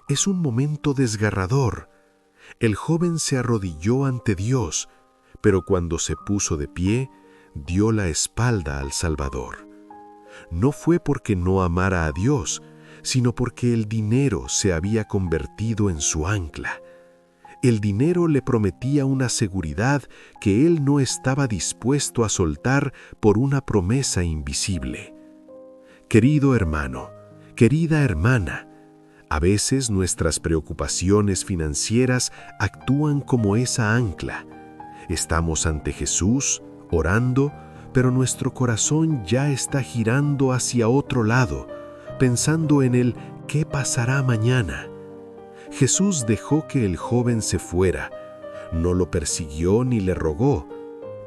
Es un momento desgarrador. El joven se arrodilló ante Dios, pero cuando se puso de pie, dio la espalda al Salvador. No fue porque no amara a Dios, sino porque el dinero se había convertido en su ancla. El dinero le prometía una seguridad que él no estaba dispuesto a soltar por una promesa invisible. Querido hermano, querida hermana, a veces nuestras preocupaciones financieras actúan como esa ancla. Estamos ante Jesús, orando, pero nuestro corazón ya está girando hacia otro lado, pensando en el ¿qué pasará mañana? Jesús dejó que el joven se fuera. No lo persiguió ni le rogó.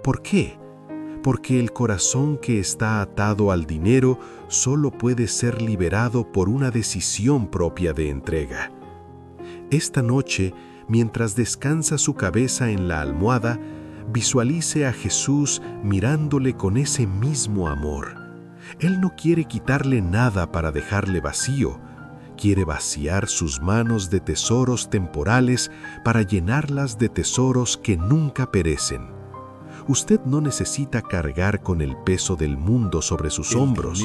¿Por qué? Porque el corazón que está atado al dinero solo puede ser liberado por una decisión propia de entrega. Esta noche, mientras descansa su cabeza en la almohada, visualice a Jesús mirándole con ese mismo amor. Él no quiere quitarle nada para dejarle vacío. Quiere vaciar sus manos de tesoros temporales para llenarlas de tesoros que nunca perecen. Usted no necesita cargar con el peso del mundo sobre sus hombros.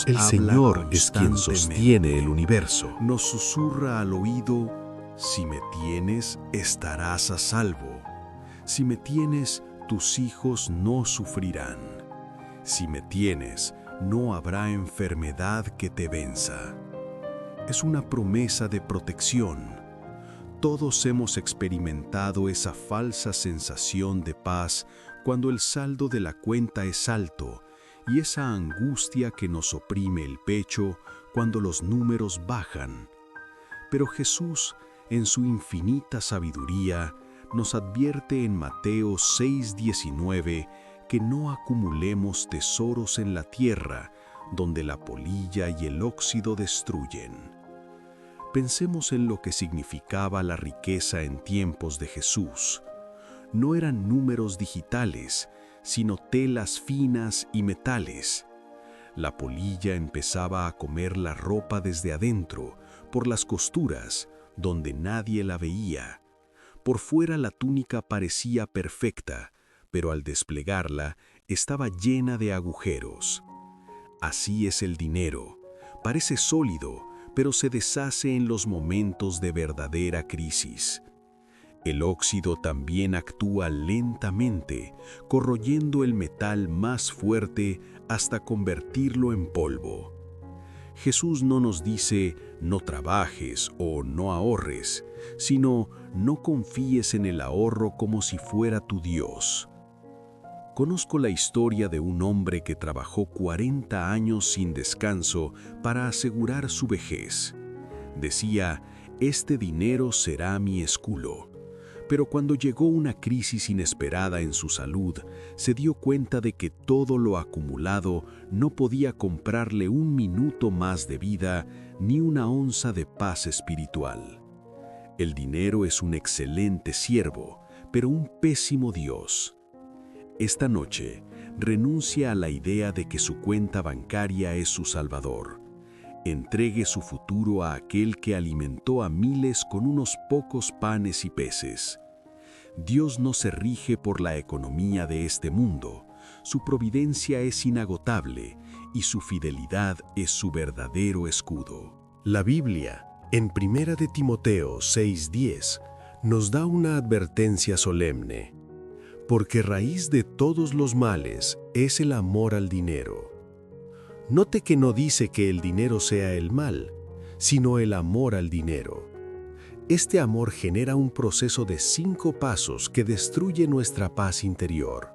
El Señor es quien sostiene el universo. Nos susurra al oído: «Si me tienes, estarás a salvo. Si me tienes, tus hijos no sufrirán. Si me tienes, no habrá enfermedad que te venza. Es una promesa de protección. Todos hemos experimentado esa falsa sensación de paz cuando el saldo de la cuenta es alto y esa angustia que nos oprime el pecho cuando los números bajan. Pero Jesús, en su infinita sabiduría, nos advierte en Mateo 6:19 que no acumulemos tesoros en la tierra, donde la polilla y el óxido destruyen. Pensemos en lo que significaba la riqueza en tiempos de Jesús. No eran números digitales, sino telas finas y metales. La polilla empezaba a comer la ropa desde adentro, por las costuras, donde nadie la veía. Por fuera la túnica parecía perfecta, pero al desplegarla estaba llena de agujeros. Así es el dinero. Parece sólido, pero se deshace en los momentos de verdadera crisis. El óxido también actúa lentamente, corroyendo el metal más fuerte hasta convertirlo en polvo. Jesús no nos dice no trabajes o no ahorres, sino no confíes en el ahorro como si fuera tu Dios. Conozco la historia de un hombre que trabajó 40 años sin descanso para asegurar su vejez. Decía, este dinero será mi escudo. Pero cuando llegó una crisis inesperada en su salud, se dio cuenta de que todo lo acumulado no podía comprarle un minuto más de vida ni una onza de paz espiritual. El dinero es un excelente siervo, pero un pésimo Dios. Esta noche, renuncia a la idea de que su cuenta bancaria es su salvador. Entregue su futuro a aquel que alimentó a miles con unos pocos panes y peces. Dios no se rige por la economía de este mundo. Su providencia es inagotable y su fidelidad es su verdadero escudo. La Biblia, en 1 de Timoteo 6:10, nos da una advertencia solemne. Porque raíz de todos los males es el amor al dinero. Note que no dice que el dinero sea el mal, sino el amor al dinero. Este amor genera un proceso de 5 pasos que destruye nuestra paz interior.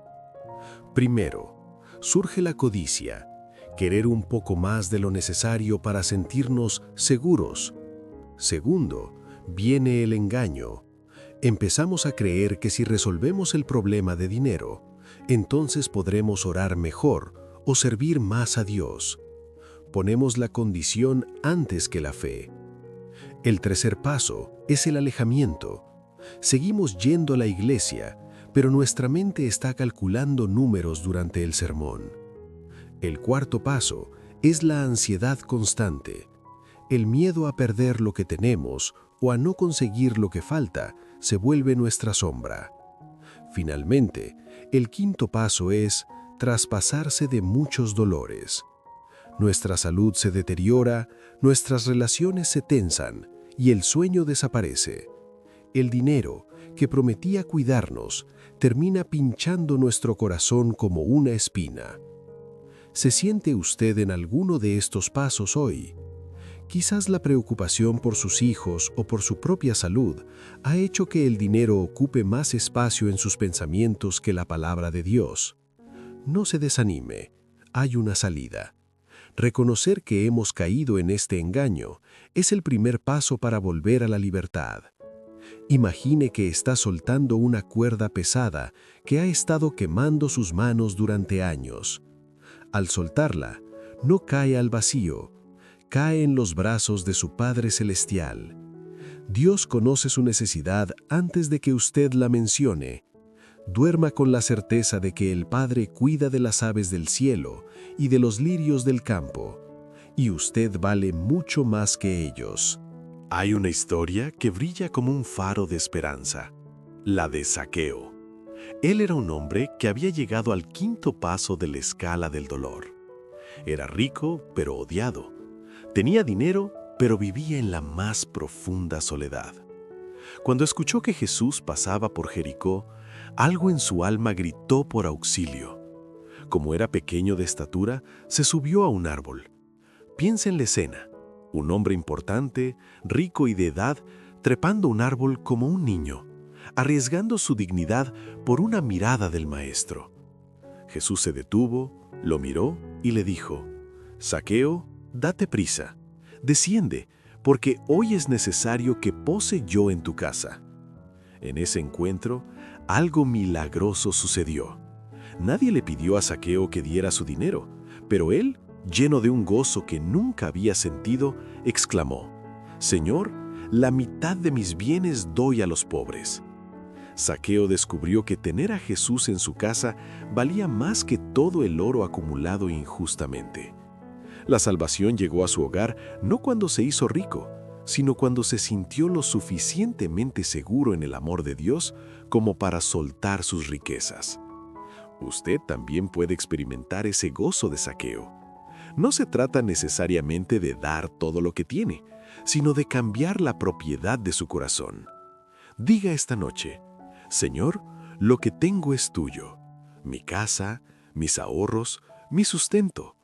Primero, surge la codicia, querer un poco más de lo necesario para sentirnos seguros. Segundo, viene el engaño. Empezamos a creer que si resolvemos el problema de dinero, entonces podremos orar mejor o servir más a Dios. Ponemos la condición antes que la fe. El tercer paso es el alejamiento. Seguimos yendo a la iglesia, pero nuestra mente está calculando números durante el sermón. El cuarto paso es la ansiedad constante. El miedo a perder lo que tenemos o a no conseguir lo que falta se vuelve nuestra sombra. Finalmente, el quinto paso es traspasarse de muchos dolores. Nuestra salud se deteriora, nuestras relaciones se tensan y el sueño desaparece. El dinero, que prometía cuidarnos, termina pinchando nuestro corazón como una espina. ¿Se siente usted en alguno de estos pasos hoy? Quizás la preocupación por sus hijos o por su propia salud ha hecho que el dinero ocupe más espacio en sus pensamientos que la palabra de Dios. No se desanime, hay una salida. Reconocer que hemos caído en este engaño es el primer paso para volver a la libertad. Imagine que está soltando una cuerda pesada que ha estado quemando sus manos durante años. Al soltarla, no cae al vacío, cae en los brazos de su Padre Celestial. Dios conoce su necesidad antes de que usted la mencione. Duerma con la certeza de que el Padre cuida de las aves del cielo y de los lirios del campo, y usted vale mucho más que ellos. Hay una historia que brilla como un faro de esperanza, la de Zaqueo. Él era un hombre que había llegado al quinto paso de la escala del dolor. Era rico, pero odiado. Tenía dinero, pero vivía en la más profunda soledad. Cuando escuchó que Jesús pasaba por Jericó, algo en su alma gritó por auxilio. Como era pequeño de estatura, se subió a un árbol. Piensa en la escena. Un hombre importante, rico y de edad, trepando un árbol como un niño, arriesgando su dignidad por una mirada del maestro. Jesús se detuvo, lo miró y le dijo: «Zaqueo, date prisa, desciende, porque hoy es necesario que pose yo en tu casa». En ese encuentro, algo milagroso sucedió. Nadie le pidió a Zaqueo que diera su dinero, pero él, lleno de un gozo que nunca había sentido, exclamó: «Señor, la mitad de mis bienes doy a los pobres». Zaqueo descubrió que tener a Jesús en su casa valía más que todo el oro acumulado injustamente. La salvación llegó a su hogar no cuando se hizo rico, sino cuando se sintió lo suficientemente seguro en el amor de Dios como para soltar sus riquezas. Usted también puede experimentar ese gozo de Zaqueo. No se trata necesariamente de dar todo lo que tiene, sino de cambiar la propiedad de su corazón. Diga esta noche: «Señor, lo que tengo es tuyo. Mi casa, mis ahorros, mi sustento,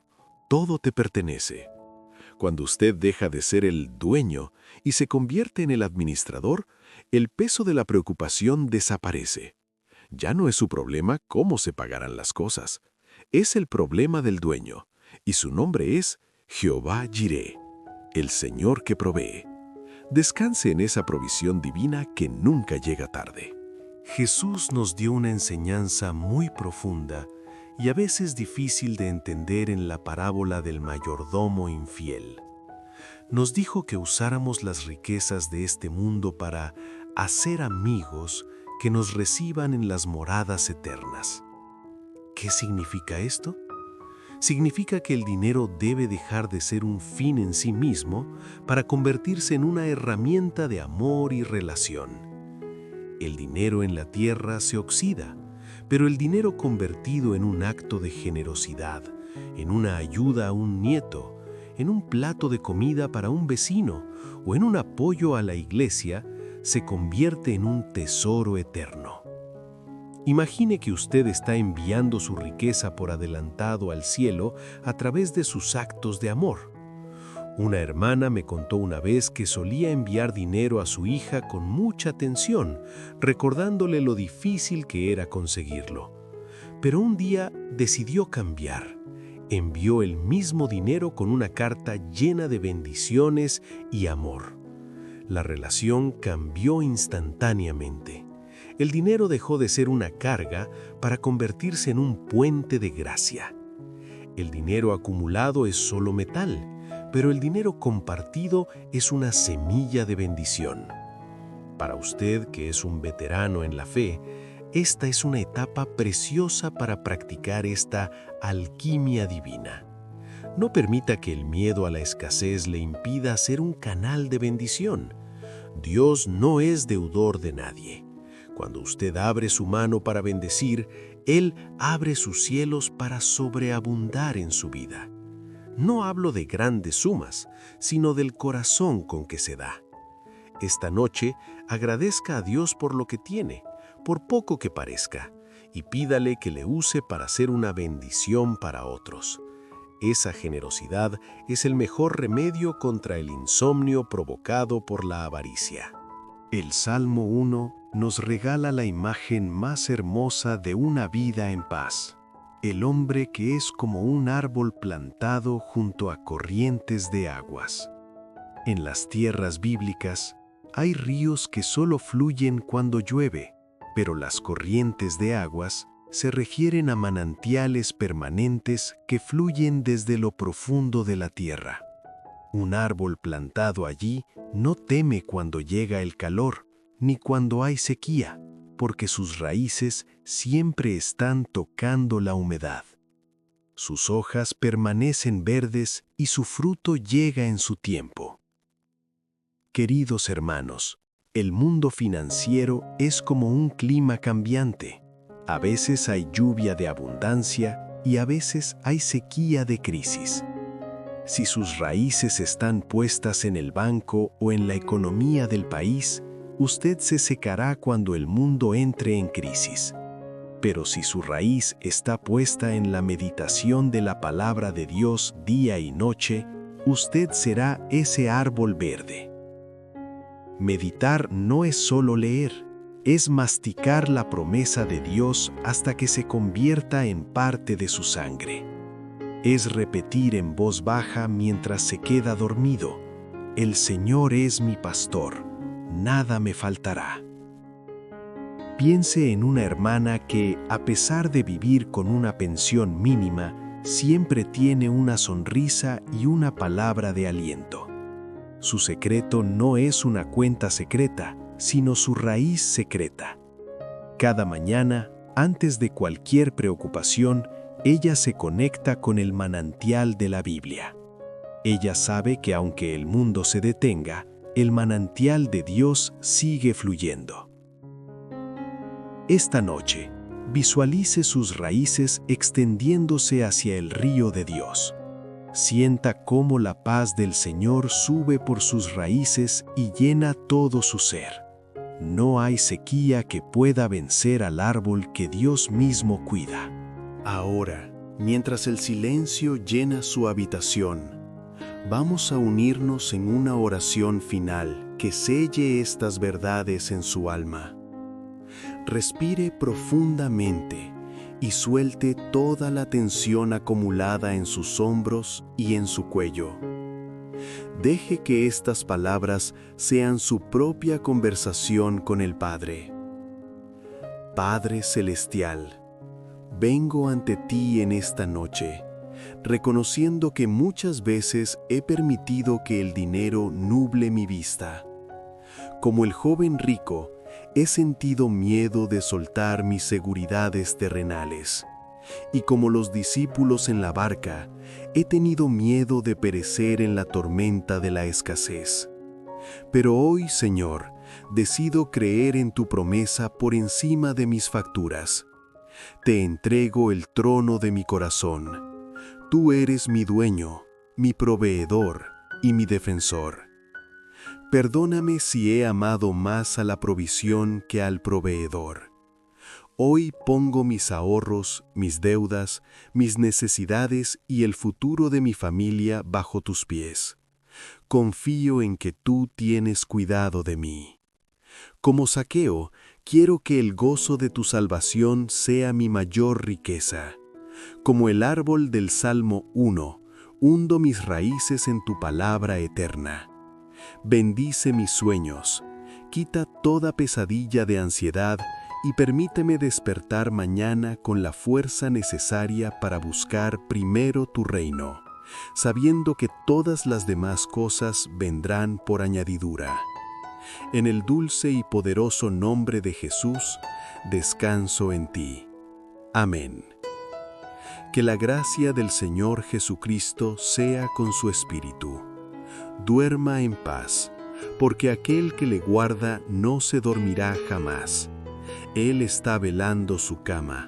todo te pertenece». Cuando usted deja de ser el dueño y se convierte en el administrador, el peso de la preocupación desaparece. Ya no es su problema cómo se pagarán las cosas. Es el problema del dueño, y su nombre es Jehová Jireh, el Señor que provee. Descanse en esa provisión divina que nunca llega tarde. Jesús nos dio una enseñanza muy profunda y a veces difícil de entender en la parábola del mayordomo infiel. Nos dijo que usáramos las riquezas de este mundo para hacer amigos que nos reciban en las moradas eternas. ¿Qué significa esto? Significa que el dinero debe dejar de ser un fin en sí mismo para convertirse en una herramienta de amor y relación. El dinero en la tierra se oxida, pero el dinero convertido en un acto de generosidad, en una ayuda a un nieto, en un plato de comida para un vecino o en un apoyo a la iglesia, se convierte en un tesoro eterno. Imagine que usted está enviando su riqueza por adelantado al cielo a través de sus actos de amor. Una hermana me contó una vez que solía enviar dinero a su hija con mucha atención, recordándole lo difícil que era conseguirlo. Pero un día decidió cambiar. Envió el mismo dinero con una carta llena de bendiciones y amor. La relación cambió instantáneamente. El dinero dejó de ser una carga para convertirse en un puente de gracia. El dinero acumulado es solo metal, pero el dinero compartido es una semilla de bendición. Para usted, que es un veterano en la fe, esta es una etapa preciosa para practicar esta alquimia divina. No permita que el miedo a la escasez le impida ser un canal de bendición. Dios no es deudor de nadie. Cuando usted abre su mano para bendecir, Él abre sus cielos para sobreabundar en su vida. No hablo de grandes sumas, sino del corazón con que se da. Esta noche, agradezca a Dios por lo que tiene, por poco que parezca, y pídale que le use para ser una bendición para otros. Esa generosidad es el mejor remedio contra el insomnio provocado por la avaricia. El Salmo 1 nos regala la imagen más hermosa de una vida en paz. El hombre que es como un árbol plantado junto a corrientes de aguas. En las tierras bíblicas, hay ríos que solo fluyen cuando llueve, pero las corrientes de aguas se refieren a manantiales permanentes que fluyen desde lo profundo de la tierra. Un árbol plantado allí no teme cuando llega el calor, ni cuando hay sequía, porque sus raíces siempre están tocando la humedad. Sus hojas permanecen verdes y su fruto llega en su tiempo. Queridos hermanos, el mundo financiero es como un clima cambiante. A veces hay lluvia de abundancia y a veces hay sequía de crisis. Si sus raíces están puestas en el banco o en la economía del país, usted se secará cuando el mundo entre en crisis. Pero si su raíz está puesta en la meditación de la palabra de Dios día y noche, usted será ese árbol verde. Meditar no es solo leer, es masticar la promesa de Dios hasta que se convierta en parte de su sangre. Es repetir en voz baja mientras se queda dormido: el Señor es mi pastor, nada me faltará. Piense en una hermana que, a pesar de vivir con una pensión mínima, siempre tiene una sonrisa y una palabra de aliento. Su secreto no es una cuenta secreta, sino su raíz secreta. Cada mañana, antes de cualquier preocupación, ella se conecta con el manantial de la Biblia. Ella sabe que aunque el mundo se detenga, el manantial de Dios sigue fluyendo. Esta noche, visualice sus raíces extendiéndose hacia el río de Dios. Sienta cómo la paz del Señor sube por sus raíces y llena todo su ser. No hay sequía que pueda vencer al árbol que Dios mismo cuida. Ahora, mientras el silencio llena su habitación, vamos a unirnos en una oración final que selle estas verdades en su alma. Respire profundamente y suelte toda la tensión acumulada en sus hombros y en su cuello. Deje que estas palabras sean su propia conversación con el Padre. Padre Celestial, vengo ante ti en esta noche, reconociendo que muchas veces he permitido que el dinero nuble mi vista. Como el joven rico, he sentido miedo de soltar mis seguridades terrenales. Y como los discípulos en la barca, he tenido miedo de perecer en la tormenta de la escasez. Pero hoy, Señor, decido creer en tu promesa por encima de mis facturas. Te entrego el trono de mi corazón. Tú eres mi dueño, mi proveedor y mi defensor. Perdóname si he amado más a la provisión que al proveedor. Hoy pongo mis ahorros, mis deudas, mis necesidades y el futuro de mi familia bajo tus pies. Confío en que tú tienes cuidado de mí. Como Zaqueo, quiero que el gozo de tu salvación sea mi mayor riqueza. Como el árbol del Salmo 1, hundo mis raíces en tu palabra eterna. Bendice mis sueños, quita toda pesadilla de ansiedad y permíteme despertar mañana con la fuerza necesaria para buscar primero tu reino, sabiendo que todas las demás cosas vendrán por añadidura. En el dulce y poderoso nombre de Jesús, descanso en ti. Amén. Que la gracia del Señor Jesucristo sea con su espíritu. Duerma en paz, porque aquel que le guarda no se dormirá jamás. Él está velando su cama.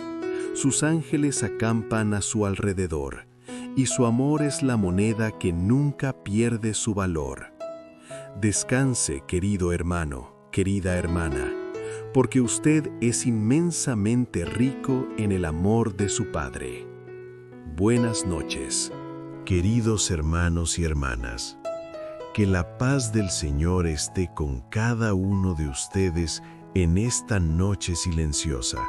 Sus ángeles acampan a su alrededor, y su amor es la moneda que nunca pierde su valor. Descanse, querido hermano, querida hermana, porque usted es inmensamente rico en el amor de su Padre. Buenas noches. Queridos hermanos y hermanas, que la paz del Señor esté con cada uno de ustedes en esta noche silenciosa.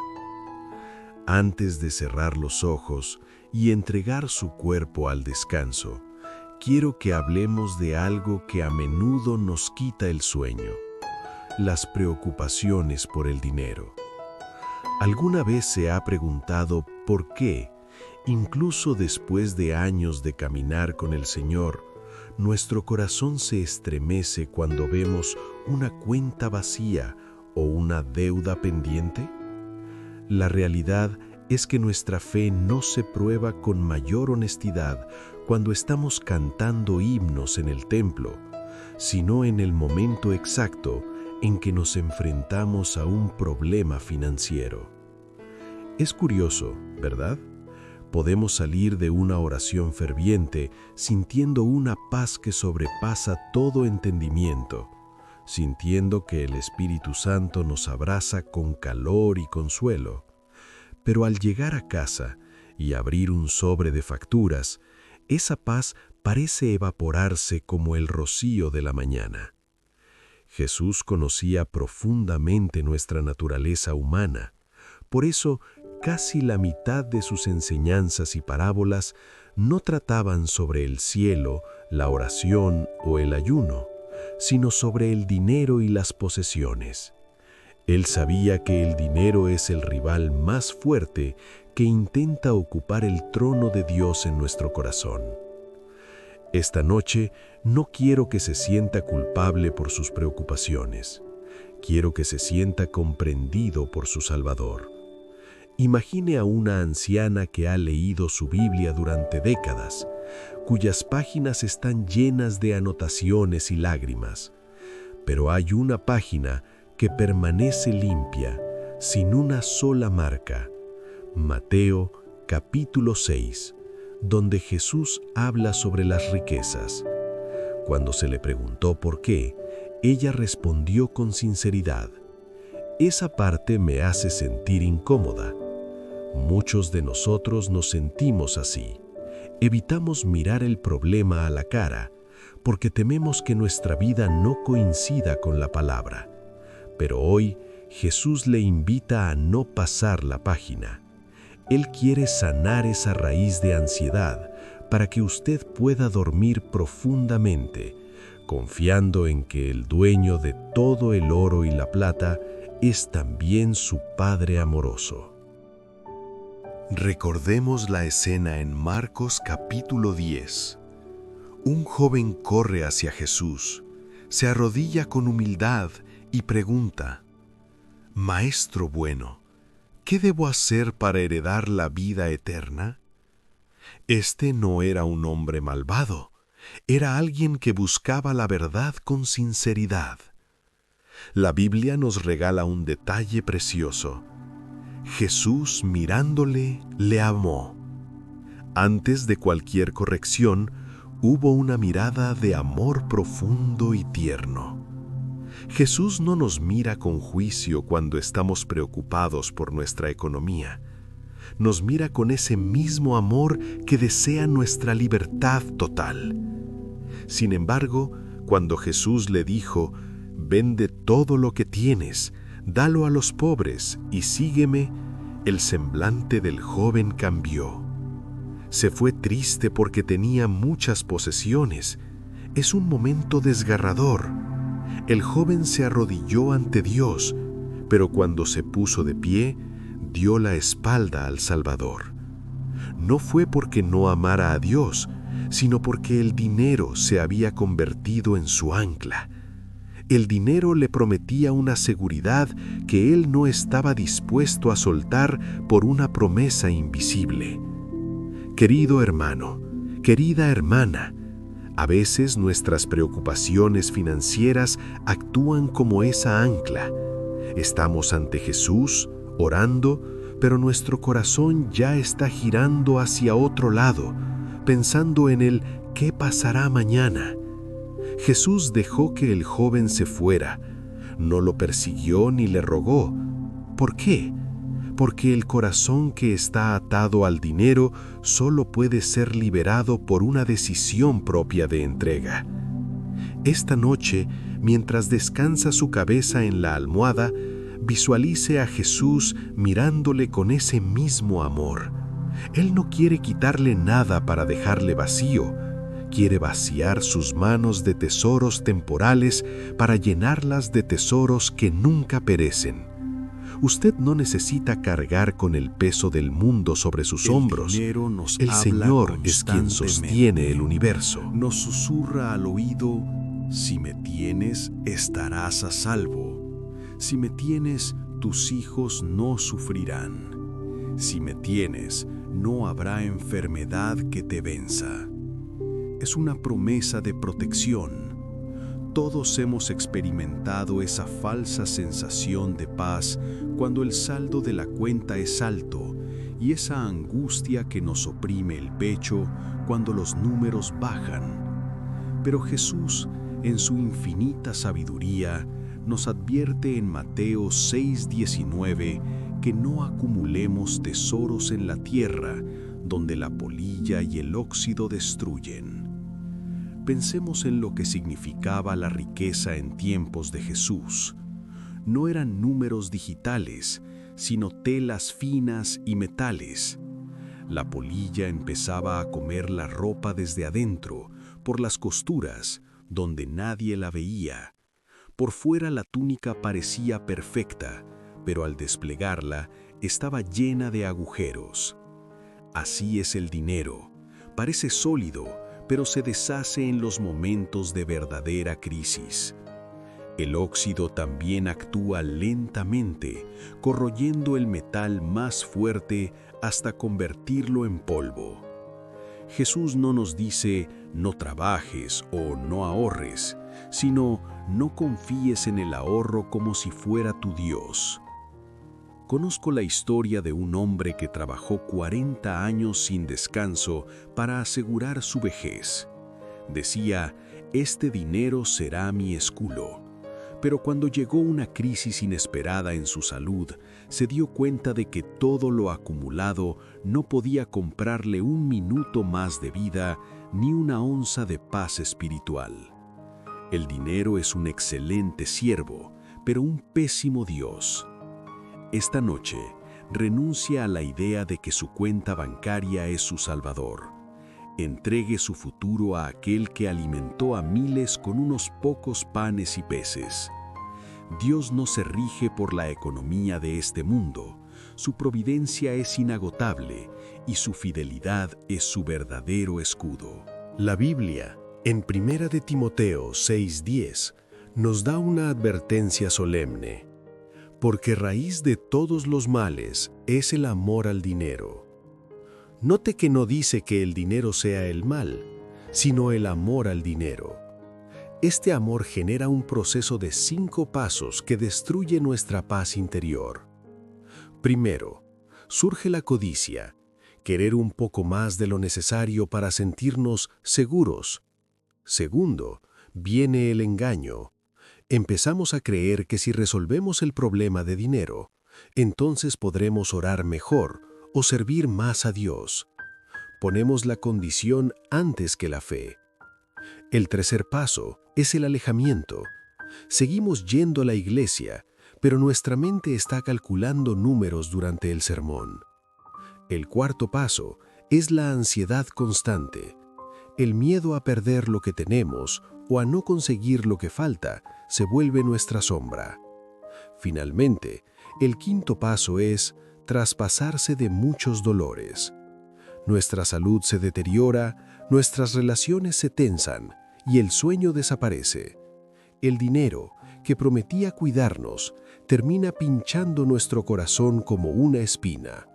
Antes de cerrar los ojos y entregar su cuerpo al descanso, quiero que hablemos de algo que a menudo nos quita el sueño: las preocupaciones por el dinero. ¿Alguna vez se ha preguntado por qué, incluso después de años de caminar con el Señor, nuestro corazón se estremece cuando vemos una cuenta vacía o una deuda pendiente? La realidad es que nuestra fe no se prueba con mayor honestidad cuando estamos cantando himnos en el templo, sino en el momento exacto en que nos enfrentamos a un problema financiero. Es curioso, ¿verdad? Podemos salir de una oración ferviente sintiendo una paz que sobrepasa todo entendimiento, sintiendo que el Espíritu Santo nos abraza con calor y consuelo. Pero al llegar a casa y abrir un sobre de facturas, esa paz parece evaporarse como el rocío de la mañana. Jesús conocía profundamente nuestra naturaleza humana. Por eso, casi la mitad de sus enseñanzas y parábolas no trataban sobre el cielo, la oración o el ayuno, sino sobre el dinero y las posesiones. Él sabía que el dinero es el rival más fuerte que intenta ocupar el trono de Dios en nuestro corazón. Esta noche no quiero que se sienta culpable por sus preocupaciones. Quiero que se sienta comprendido por su Salvador. Imagine a una anciana que ha leído su Biblia durante décadas, cuyas páginas están llenas de anotaciones y lágrimas. Pero hay una página que permanece limpia, sin una sola marca. Mateo, capítulo 6, donde Jesús habla sobre las riquezas. Cuando se le preguntó por qué, ella respondió con sinceridad: «Esa parte me hace sentir incómoda». Muchos de nosotros nos sentimos así. Evitamos mirar el problema a la cara, porque tememos que nuestra vida no coincida con la palabra. Pero hoy Jesús le invita a no pasar la página. Él quiere sanar esa raíz de ansiedad para que usted pueda dormir profundamente, confiando en que el dueño de todo el oro y la plata es también su Padre amoroso. Recordemos la escena en Marcos capítulo 10. Un joven corre hacia Jesús, se arrodilla con humildad y pregunta: «Maestro bueno, ¿qué debo hacer para heredar la vida eterna?». Este no era un hombre malvado, era alguien que buscaba la verdad con sinceridad. La Biblia nos regala un detalle precioso. Jesús, mirándole, le amó. Antes de cualquier corrección, hubo una mirada de amor profundo y tierno. Jesús no nos mira con juicio cuando estamos preocupados por nuestra economía. Nos mira con ese mismo amor que desea nuestra libertad total. Sin embargo, cuando Jesús le dijo: «Vende todo lo que tienes, dalo a los pobres y sígueme», el semblante del joven cambió. Se fue triste porque tenía muchas posesiones. Es un momento desgarrador. El joven se arrodilló ante Dios, pero cuando se puso de pie, dio la espalda al Salvador. No fue porque no amara a Dios, sino porque el dinero se había convertido en su ancla. El dinero le prometía una seguridad que él no estaba dispuesto a soltar por una promesa invisible. Querido hermano, querida hermana, a veces nuestras preocupaciones financieras actúan como esa ancla. Estamos ante Jesús, orando, pero nuestro corazón ya está girando hacia otro lado, pensando en el ¿qué pasará mañana? Jesús dejó que el joven se fuera. No lo persiguió ni le rogó. ¿Por qué? Porque el corazón que está atado al dinero solo puede ser liberado por una decisión propia de entrega. Esta noche, mientras descansa su cabeza en la almohada, visualice a Jesús mirándole con ese mismo amor. Él no quiere quitarle nada para dejarle vacío. Quiere vaciar sus manos de tesoros temporales para llenarlas de tesoros que nunca perecen. Usted no necesita cargar con el peso del mundo sobre sus hombros. El Señor es quien sostiene el universo. Nos susurra al oído: «Si me tienes, estarás a salvo. Si me tienes, tus hijos no sufrirán. Si me tienes, no habrá enfermedad que te venza». Es una promesa de protección. Todos hemos experimentado esa falsa sensación de paz cuando el saldo de la cuenta es alto y esa angustia que nos oprime el pecho cuando los números bajan. Pero Jesús, en su infinita sabiduría, nos advierte en Mateo 6:19 que no acumulemos tesoros en la tierra, donde la polilla y el óxido destruyen. Pensemos en lo que significaba la riqueza en tiempos de Jesús. No eran números digitales, sino telas finas y metales. La polilla empezaba a comer la ropa desde adentro, por las costuras, donde nadie la veía. Por fuera la túnica parecía perfecta, pero al desplegarla estaba llena de agujeros. Así es el dinero. Parece sólido, pero se deshace en los momentos de verdadera crisis. El óxido también actúa lentamente, corroyendo el metal más fuerte hasta convertirlo en polvo. Jesús no nos dice no trabajes o no ahorres, sino no confíes en el ahorro como si fuera tu Dios. Conozco la historia de un hombre que trabajó 40 años sin descanso para asegurar su vejez. Decía, este dinero será mi escudo. Pero cuando llegó una crisis inesperada en su salud, se dio cuenta de que todo lo acumulado no podía comprarle un minuto más de vida ni una onza de paz espiritual. El dinero es un excelente siervo, pero un pésimo Dios. Esta noche, renuncia a la idea de que su cuenta bancaria es su salvador. Entregue su futuro a aquel que alimentó a miles con unos pocos panes y peces. Dios no se rige por la economía de este mundo. Su providencia es inagotable y su fidelidad es su verdadero escudo. La Biblia, en 1 de Timoteo 6:10, nos da una advertencia solemne. Porque raíz de todos los males es el amor al dinero. Note que no dice que el dinero sea el mal, sino el amor al dinero. Este amor genera un proceso de 5 pasos que destruye nuestra paz interior. Primero, surge la codicia, querer un poco más de lo necesario para sentirnos seguros. Segundo, viene el engaño. Empezamos a creer que si resolvemos el problema de dinero, entonces podremos orar mejor o servir más a Dios. Ponemos la condición antes que la fe. El tercer paso es el alejamiento. Seguimos yendo a la iglesia, pero nuestra mente está calculando números durante el sermón. El cuarto paso es la ansiedad constante. El miedo a perder lo que tenemos o a no conseguir lo que falta se vuelve nuestra sombra. Finalmente, el quinto paso es traspasarse de muchos dolores. Nuestra salud se deteriora, nuestras relaciones se tensan y el sueño desaparece. El dinero, que prometía cuidarnos, termina pinchando nuestro corazón como una espina.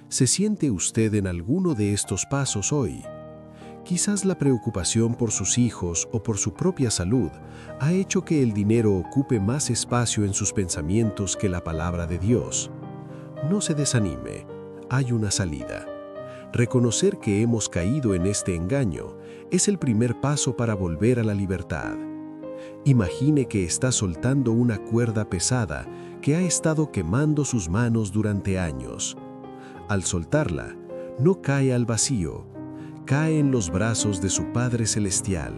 ¿Se siente usted en alguno de estos pasos hoy? Quizás la preocupación por sus hijos o por su propia salud ha hecho que el dinero ocupe más espacio en sus pensamientos que la palabra de Dios. No se desanime, hay una salida. Reconocer que hemos caído en este engaño es el primer paso para volver a la libertad. Imagine que está soltando una cuerda pesada que ha estado quemando sus manos durante años. Al soltarla, no cae al vacío, cae en los brazos de su Padre Celestial.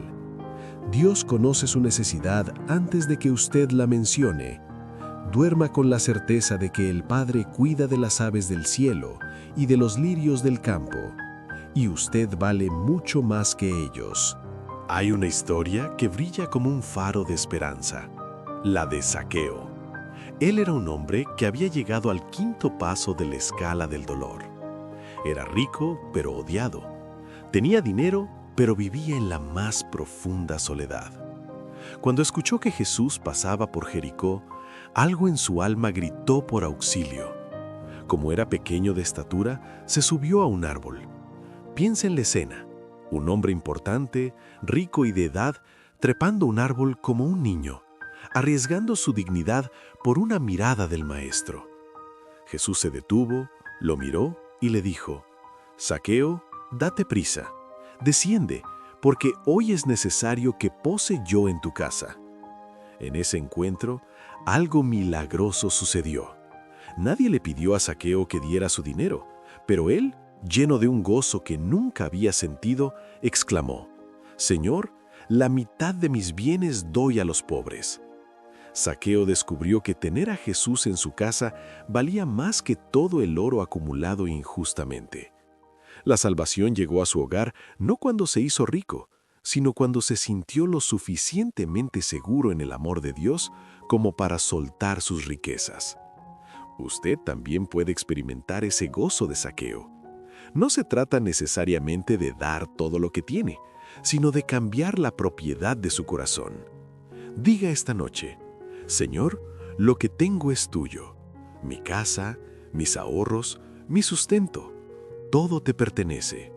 Dios conoce su necesidad antes de que usted la mencione. Duerma con la certeza de que el Padre cuida de las aves del cielo y de los lirios del campo, y usted vale mucho más que ellos. Hay una historia que brilla como un faro de esperanza, la de Zaqueo. Él era un hombre que había llegado al quinto paso de la escala del dolor. Era rico, pero odiado. Tenía dinero, pero vivía en la más profunda soledad. Cuando escuchó que Jesús pasaba por Jericó, algo en su alma gritó por auxilio. Como era pequeño de estatura, se subió a un árbol. Piensa en la escena. Un hombre importante, rico y de edad, trepando un árbol como un niño, arriesgando su dignidad por una mirada del maestro. Jesús se detuvo, lo miró y le dijo: «Zaqueo, date prisa, desciende, porque hoy es necesario que pose yo en tu casa». En ese encuentro, algo milagroso sucedió. Nadie le pidió a Zaqueo que diera su dinero, pero él, lleno de un gozo que nunca había sentido, exclamó: «Señor, la mitad de mis bienes doy a los pobres». Zaqueo descubrió que tener a Jesús en su casa valía más que todo el oro acumulado injustamente. La salvación llegó a su hogar no cuando se hizo rico, sino cuando se sintió lo suficientemente seguro en el amor de Dios como para soltar sus riquezas. Usted también puede experimentar ese gozo de Zaqueo. No se trata necesariamente de dar todo lo que tiene, sino de cambiar la propiedad de su corazón. Diga esta noche: «Señor, lo que tengo es tuyo. Mi casa, mis ahorros, mi sustento, todo te pertenece».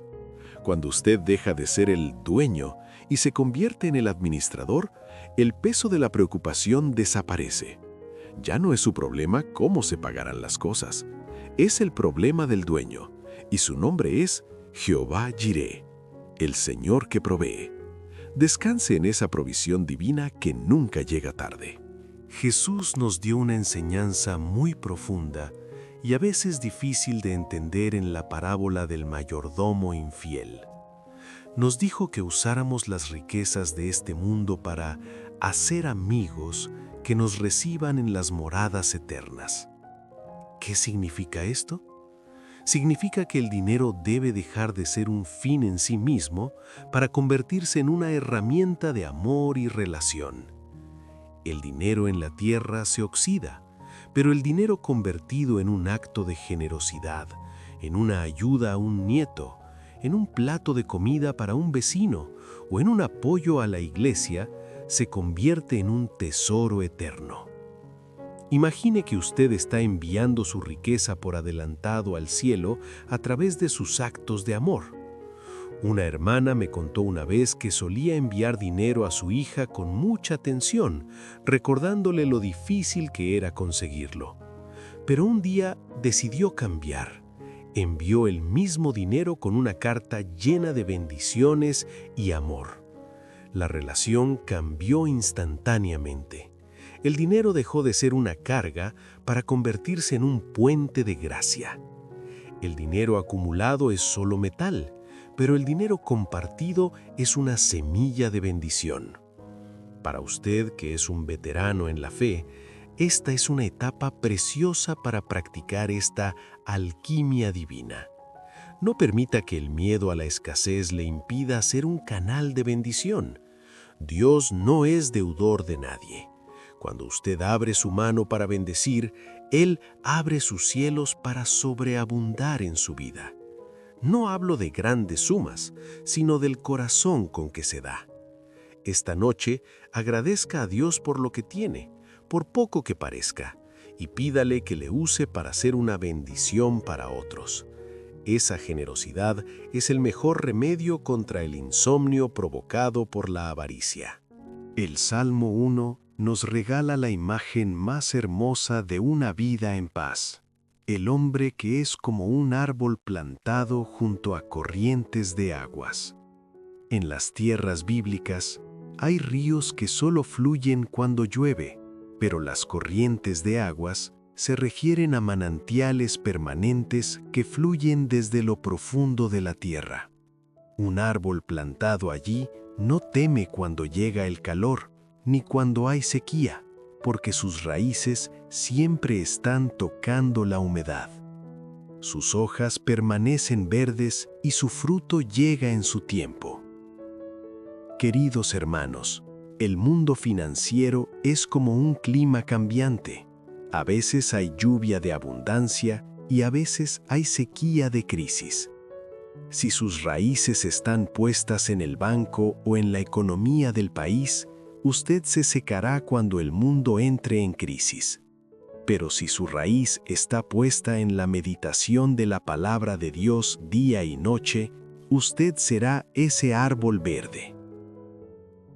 Cuando usted deja de ser el dueño y se convierte en el administrador, el peso de la preocupación desaparece. Ya no es su problema cómo se pagarán las cosas. Es el problema del dueño, y su nombre es Jehová Jireh, el Señor que provee. Descanse en esa provisión divina que nunca llega tarde. Jesús nos dio una enseñanza muy profunda y a veces difícil de entender en la parábola del mayordomo infiel. Nos dijo que usáramos las riquezas de este mundo para hacer amigos que nos reciban en las moradas eternas. ¿Qué significa esto? Significa que el dinero debe dejar de ser un fin en sí mismo para convertirse en una herramienta de amor y relación. El dinero en la tierra se oxida, pero el dinero convertido en un acto de generosidad, en una ayuda a un nieto, en un plato de comida para un vecino o en un apoyo a la iglesia, se convierte en un tesoro eterno. Imagine que usted está enviando su riqueza por adelantado al cielo a través de sus actos de amor. Una hermana me contó una vez que solía enviar dinero a su hija con mucha atención, recordándole lo difícil que era conseguirlo. Pero un día decidió cambiar. Envió el mismo dinero con una carta llena de bendiciones y amor. La relación cambió instantáneamente. El dinero dejó de ser una carga para convertirse en un puente de gracia. El dinero acumulado es solo metal, pero el dinero compartido es una semilla de bendición. Para usted, que es un veterano en la fe, esta es una etapa preciosa para practicar esta alquimia divina. No permita que el miedo a la escasez le impida ser un canal de bendición. Dios no es deudor de nadie. Cuando usted abre su mano para bendecir, Él abre sus cielos para sobreabundar en su vida. No hablo de grandes sumas, sino del corazón con que se da. Esta noche, agradezca a Dios por lo que tiene, por poco que parezca, y pídale que le use para ser una bendición para otros. Esa generosidad es el mejor remedio contra el insomnio provocado por la avaricia. El Salmo 1 nos regala la imagen más hermosa de una vida en paz. El hombre que es como un árbol plantado junto a corrientes de aguas. En las tierras bíblicas, hay ríos que solo fluyen cuando llueve, pero las corrientes de aguas se refieren a manantiales permanentes que fluyen desde lo profundo de la tierra. Un árbol plantado allí no teme cuando llega el calor, ni cuando hay sequía, porque sus raíces siempre están tocando la humedad. Sus hojas permanecen verdes y su fruto llega en su tiempo. Queridos hermanos, el mundo financiero es como un clima cambiante. A veces hay lluvia de abundancia y a veces hay sequía de crisis. Si sus raíces están puestas en el banco o en la economía del país, usted se secará cuando el mundo entre en crisis. Pero si su raíz está puesta en la meditación de la palabra de Dios día y noche, usted será ese árbol verde.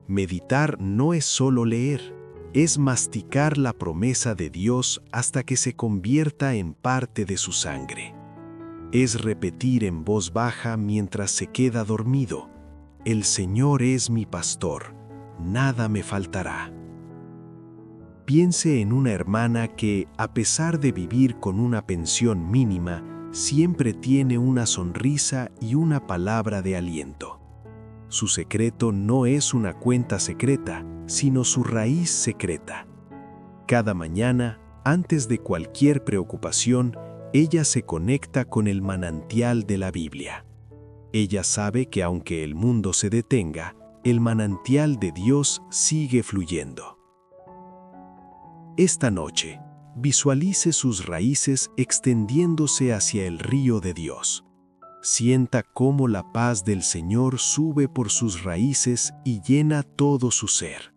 Meditar no es solo leer, es masticar la promesa de Dios hasta que se convierta en parte de su sangre. Es repetir en voz baja mientras se queda dormido: «El Señor es mi pastor, nada me faltará». Piense en una hermana que, a pesar de vivir con una pensión mínima, siempre tiene una sonrisa y una palabra de aliento. Su secreto no es una cuenta secreta, sino su raíz secreta. Cada mañana, antes de cualquier preocupación, ella se conecta con el manantial de la Biblia. Ella sabe que aunque el mundo se detenga, el manantial de Dios sigue fluyendo. Esta noche, visualice sus raíces extendiéndose hacia el río de Dios. Sienta cómo la paz del Señor sube por sus raíces y llena todo su ser.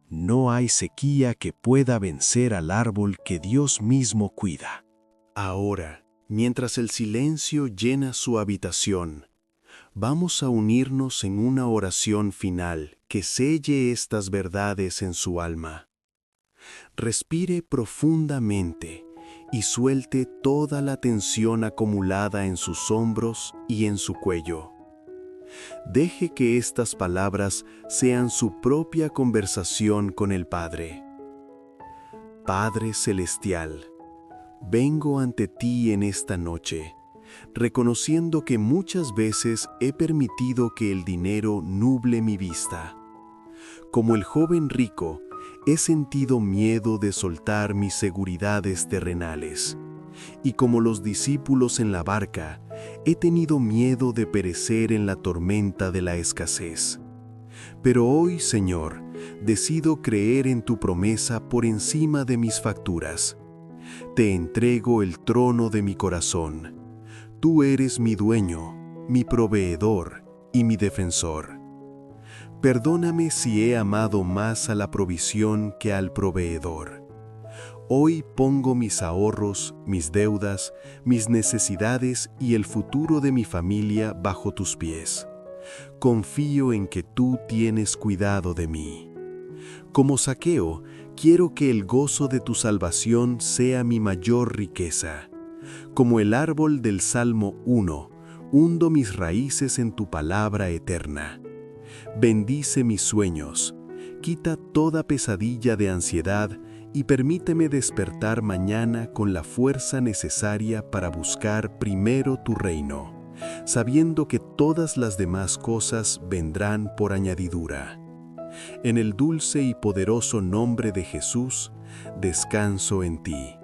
No hay sequía que pueda vencer al árbol que Dios mismo cuida. Ahora, mientras el silencio llena su habitación, vamos a unirnos en una oración final que selle estas verdades en su alma. Respire profundamente y suelte toda la tensión acumulada en sus hombros y en su cuello. Deje que estas palabras sean su propia conversación con el Padre. Padre Celestial, vengo ante ti en esta noche, reconociendo que muchas veces he permitido que el dinero nuble mi vista. Como el joven rico, he sentido miedo de soltar mis seguridades terrenales, y como los discípulos en la barca, he tenido miedo de perecer en la tormenta de la escasez. Pero hoy, Señor, decido creer en tu promesa por encima de mis facturas. Te entrego el trono de mi corazón. Tú eres mi dueño, mi proveedor y mi defensor. Perdóname si he amado más a la provisión que al proveedor. Hoy pongo mis ahorros, mis deudas, mis necesidades y el futuro de mi familia bajo tus pies. Confío en que tú tienes cuidado de mí. Como Zaqueo, quiero que el gozo de tu salvación sea mi mayor riqueza. Como el árbol del Salmo 1, hundo mis raíces en tu palabra eterna. Bendice mis sueños, quita toda pesadilla de ansiedad y permíteme despertar mañana con la fuerza necesaria para buscar primero tu reino, sabiendo que todas las demás cosas vendrán por añadidura. En el dulce y poderoso nombre de Jesús, descanso en ti.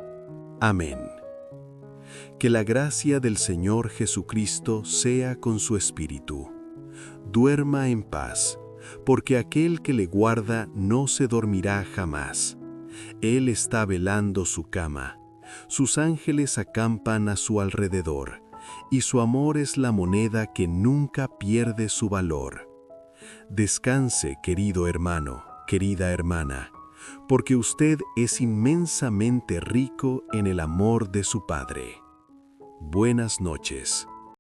Amén. Que la gracia del Señor Jesucristo sea con su espíritu. Duerma en paz, porque aquel que le guarda no se dormirá jamás. Él está velando su cama, sus ángeles acampan a su alrededor, y su amor es la moneda que nunca pierde su valor. Descanse, querido hermano, querida hermana, porque usted es inmensamente rico en el amor de su Padre. Buenas noches.